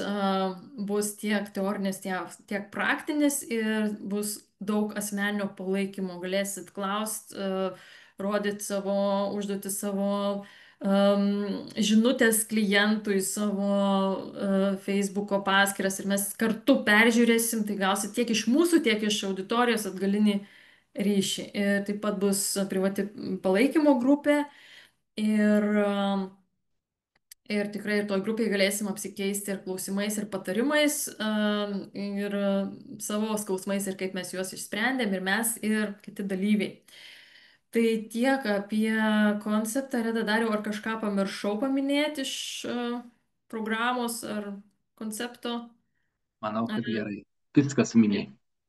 bus tiek teorinis, tiek praktinis ir bus daug asmeninio palaikymo. Galėsit klausti, rodyti savo užduotis, savo žinutės klientui, savo Facebooko paskyras ir mes kartu peržiūrėsim, tai gausit tiek iš mūsų, tiek iš auditorijos atgalinį ryšį. Ir taip pat bus privati palaikymo grupė ir tikrai ir toj grupėje galėsim apsikeisti ir klausimais, ir patarimais, ir savo skausmais, ir kaip mes juos išsprendėm, ir mes, ir kiti dalyviai. Tai tiek apie konceptą, Reda, Dariau, ar kažką pamiršau paminėti iš programos ar koncepto? Manau, kad gerai. Viską suminėjai.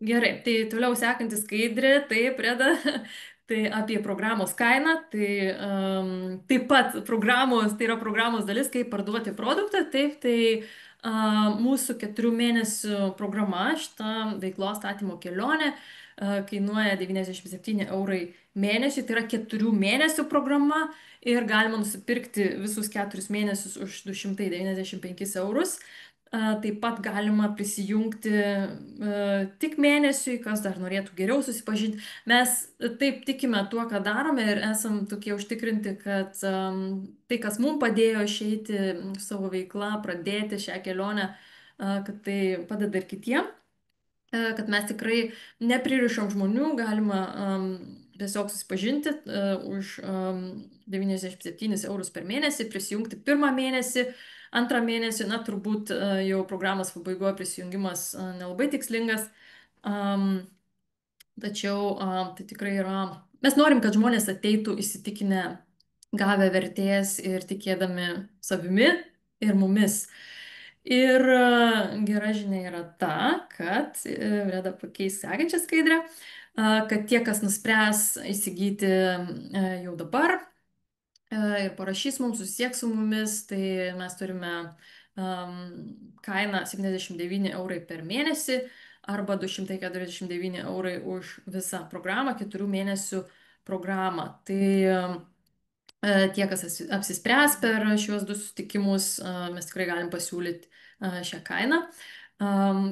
Gerai, tai toliau sekanti skaidrė, taip, Reda, tai apie programos kainą, tai taip pat tai yra programos dalis, kaip parduoti produktą, taip, tai mūsų 4 mėnesių programa, šita veiklos statymo kelionė, kainuoja 97 eurai mėnesiui, tai yra 4 mėnesių programa ir galima nusipirkti visus 4 mėnesius už 295 eurus. Taip pat galima prisijungti tik mėnesiui, kas dar norėtų geriau susipažinti. Mes taip tikime tuo, ką darome ir esam tokie užtikrinti, kad tai, kas mums padėjo išeiti savo veiklą, pradėti šią kelionę, kad tai padeda ir kitiem, kad mes tikrai nepririšam žmonių, galima tiesiog susipažinti už 97 eurus per mėnesį, prisijungti pirmą mėnesį, antrą mėnesį, na, turbūt jau programos pabaigoje prisijungimas nelabai tikslingas, tačiau tai tikrai yra, mes norim, kad žmonės ateitų įsitikinę, gavę vertės ir tikėdami savimi ir mumis. Ir gera žinia yra ta, kad, Reda pakeis sekančią skaidrę, kad tie, kas nuspręs įsigyti jau dabar, ir parašys mums, susisieks su mumis, tai mes turime kainą 79 eurai per mėnesį arba 249 eurai už visą programą, 4 mėnesių programą. Tai tie, kas apsispręs per šiuos 2 susitikimus, mes tikrai galim pasiūlyti šią kainą,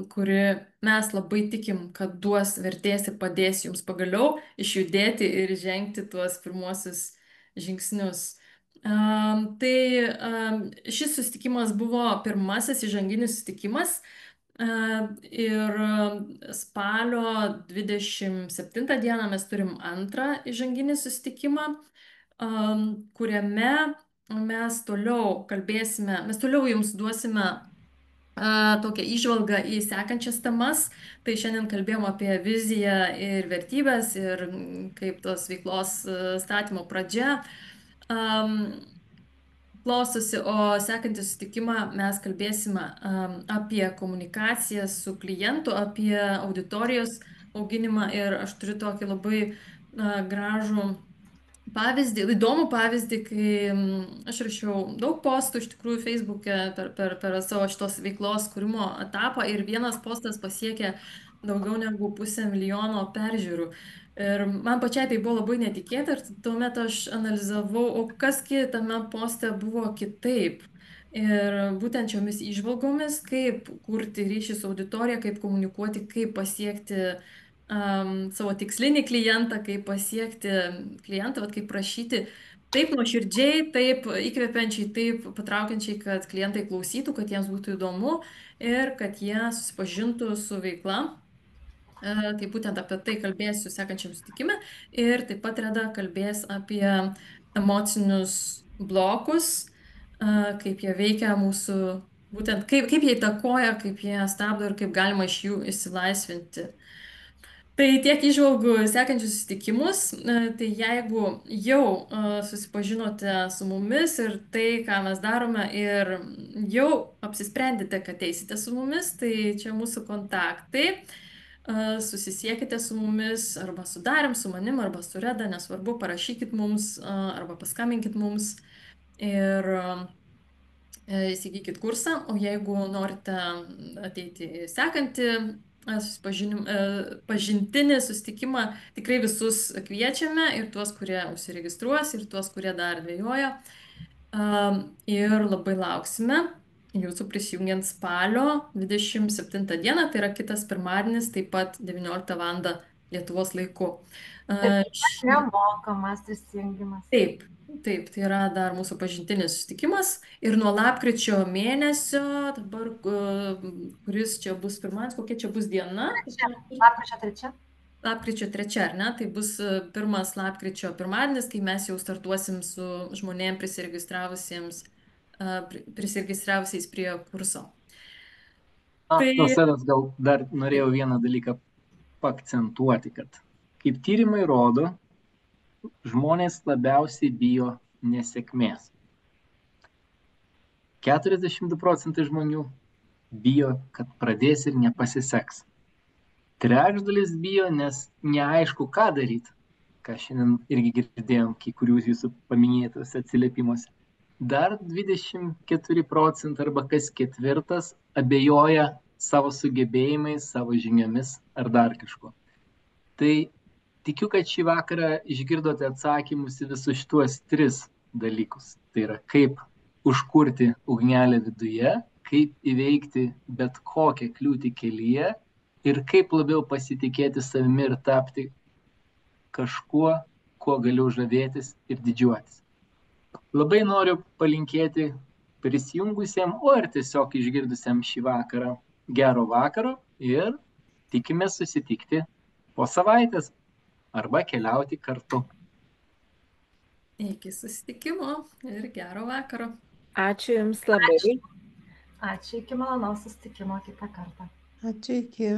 kuri mes labai tikim, kad duos vertės ir padės jums pagaliau išjudėti ir žengti tuos pirmuosius žingsnius. Tai šis susitikimas buvo pirmasis įžanginis susitikimas ir spalio 27 dieną mes turim antrą įžanginį susitikimą, kuriame mes toliau kalbėsime, mes toliau jums duosime tokią įžvalgą į sekančias temas. Tai šiandien kalbėjom apie viziją ir vertybės ir kaip tos veiklos statymo pradžia klostosi, o sekantį susitikimą mes kalbėsime apie komunikaciją su klientu, apie auditorijos auginimą ir aš turiu tokį labai gražų pavyzdį, įdomų pavyzdį, kai aš rašiau daug postų iš tikrųjų Facebook'e per savo šitos veiklos kūrimo etapą ir vienas postas pasiekė daugiau negu 500 000 peržiūrų. Ir man pačiai tai buvo labai netikėta ir tuomet aš analizavau, o kasgi tame poste buvo kitaip. Ir būtent šiomis įžvalgomis, kaip kurti ryšį su auditorija, kaip komunikuoti, kaip pasiekti savo tikslinį klientą, kaip pasiekti klientą, kaip prašyti taip nuoširdžiai, taip įkvepiančiai, taip patraukiančiai, kad klientai klausytų, kad jiems būtų įdomu ir kad jie susipažintų su veikla. Tai būtent apie tai kalbėsiu sekančiam susitikime ir taip pat Reda kalbės apie emocinius blokus, kaip jie veikia mūsų būtent kaip jie įtakoja, kaip jie stabdo ir kaip galima iš jų išsilaisvinti. Tai tiek įžvalgų sekančius susitikimus. Tai jeigu jau susipažinote su mumis ir tai, ką mes darome, ir jau apsisprendėte, kad eisite su mumis, tai čia mūsų kontaktai. Susisiekite su mumis arba su Darium, su manim, arba su Reda, nesvarbu, parašykit mums arba paskambinkit mums ir įsigykit kursą. O jeigu norite ateiti į sekantį pažintinį susitikimą, tikrai visus kviečiame, ir tuos, kurie užsiregistruos, ir tuos, kurie dar dvejoja. Ir labai lauksime jūsų prisijungiant spalio 27 dieną, tai yra kitas pirmadienis, taip pat 19 val. Lietuvos laiku. Nemokamas prisijungimas. Taip, tai yra dar mūsų pažintinis susitikimas ir nuo lapkričio mėnesio, dabar, kuris čia bus pirmadienis, kokia čia bus diena? Lapkričio 3. Lapkričio 3, ar ne? Tai bus pirmas lapkričio pirmadienis, kai mes jau startuosim su žmonėm prisiregistravusiais prie kurso. Nausėdas gal dar norėjau vieną dalyką paakcentuoti, kad kaip tyrimai rodo, žmonės labiausiai bijo nesėkmės. 42% žmonių bijo, kad pradės ir nepasiseks. Trečdalis bijo, nes neaišku, ką daryti, ką šiandien irgi girdėjom, kai kurių jūsų paminėtos atsiliepimuose. Dar 24% arba kas ketvirtas abejoja savo sugebėjimais, savo žiniomis ar dar kažko. Tai tikiu, kad šį vakarą išgirdote atsakymus į visus šituos 3 dalykus. Tai yra, kaip užkurti ugnelę viduje, kaip įveikti bet kokią kliūtį kelyje ir kaip labiau pasitikėti savimi ir tapti kažkuo, kuo galiu žavėtis ir didžiuotis. Labai noriu palinkėti prisijungusiem, o ir tiesiog išgirdusiam šį vakarą gero vakaro ir tikimės susitikti po savaitės arba keliauti kartu. Iki susitikimo ir gero vakaro. Ačiū Jums labai. Ačiū, iki malonaus susitikimo kitą kartą. Ačiū, iki.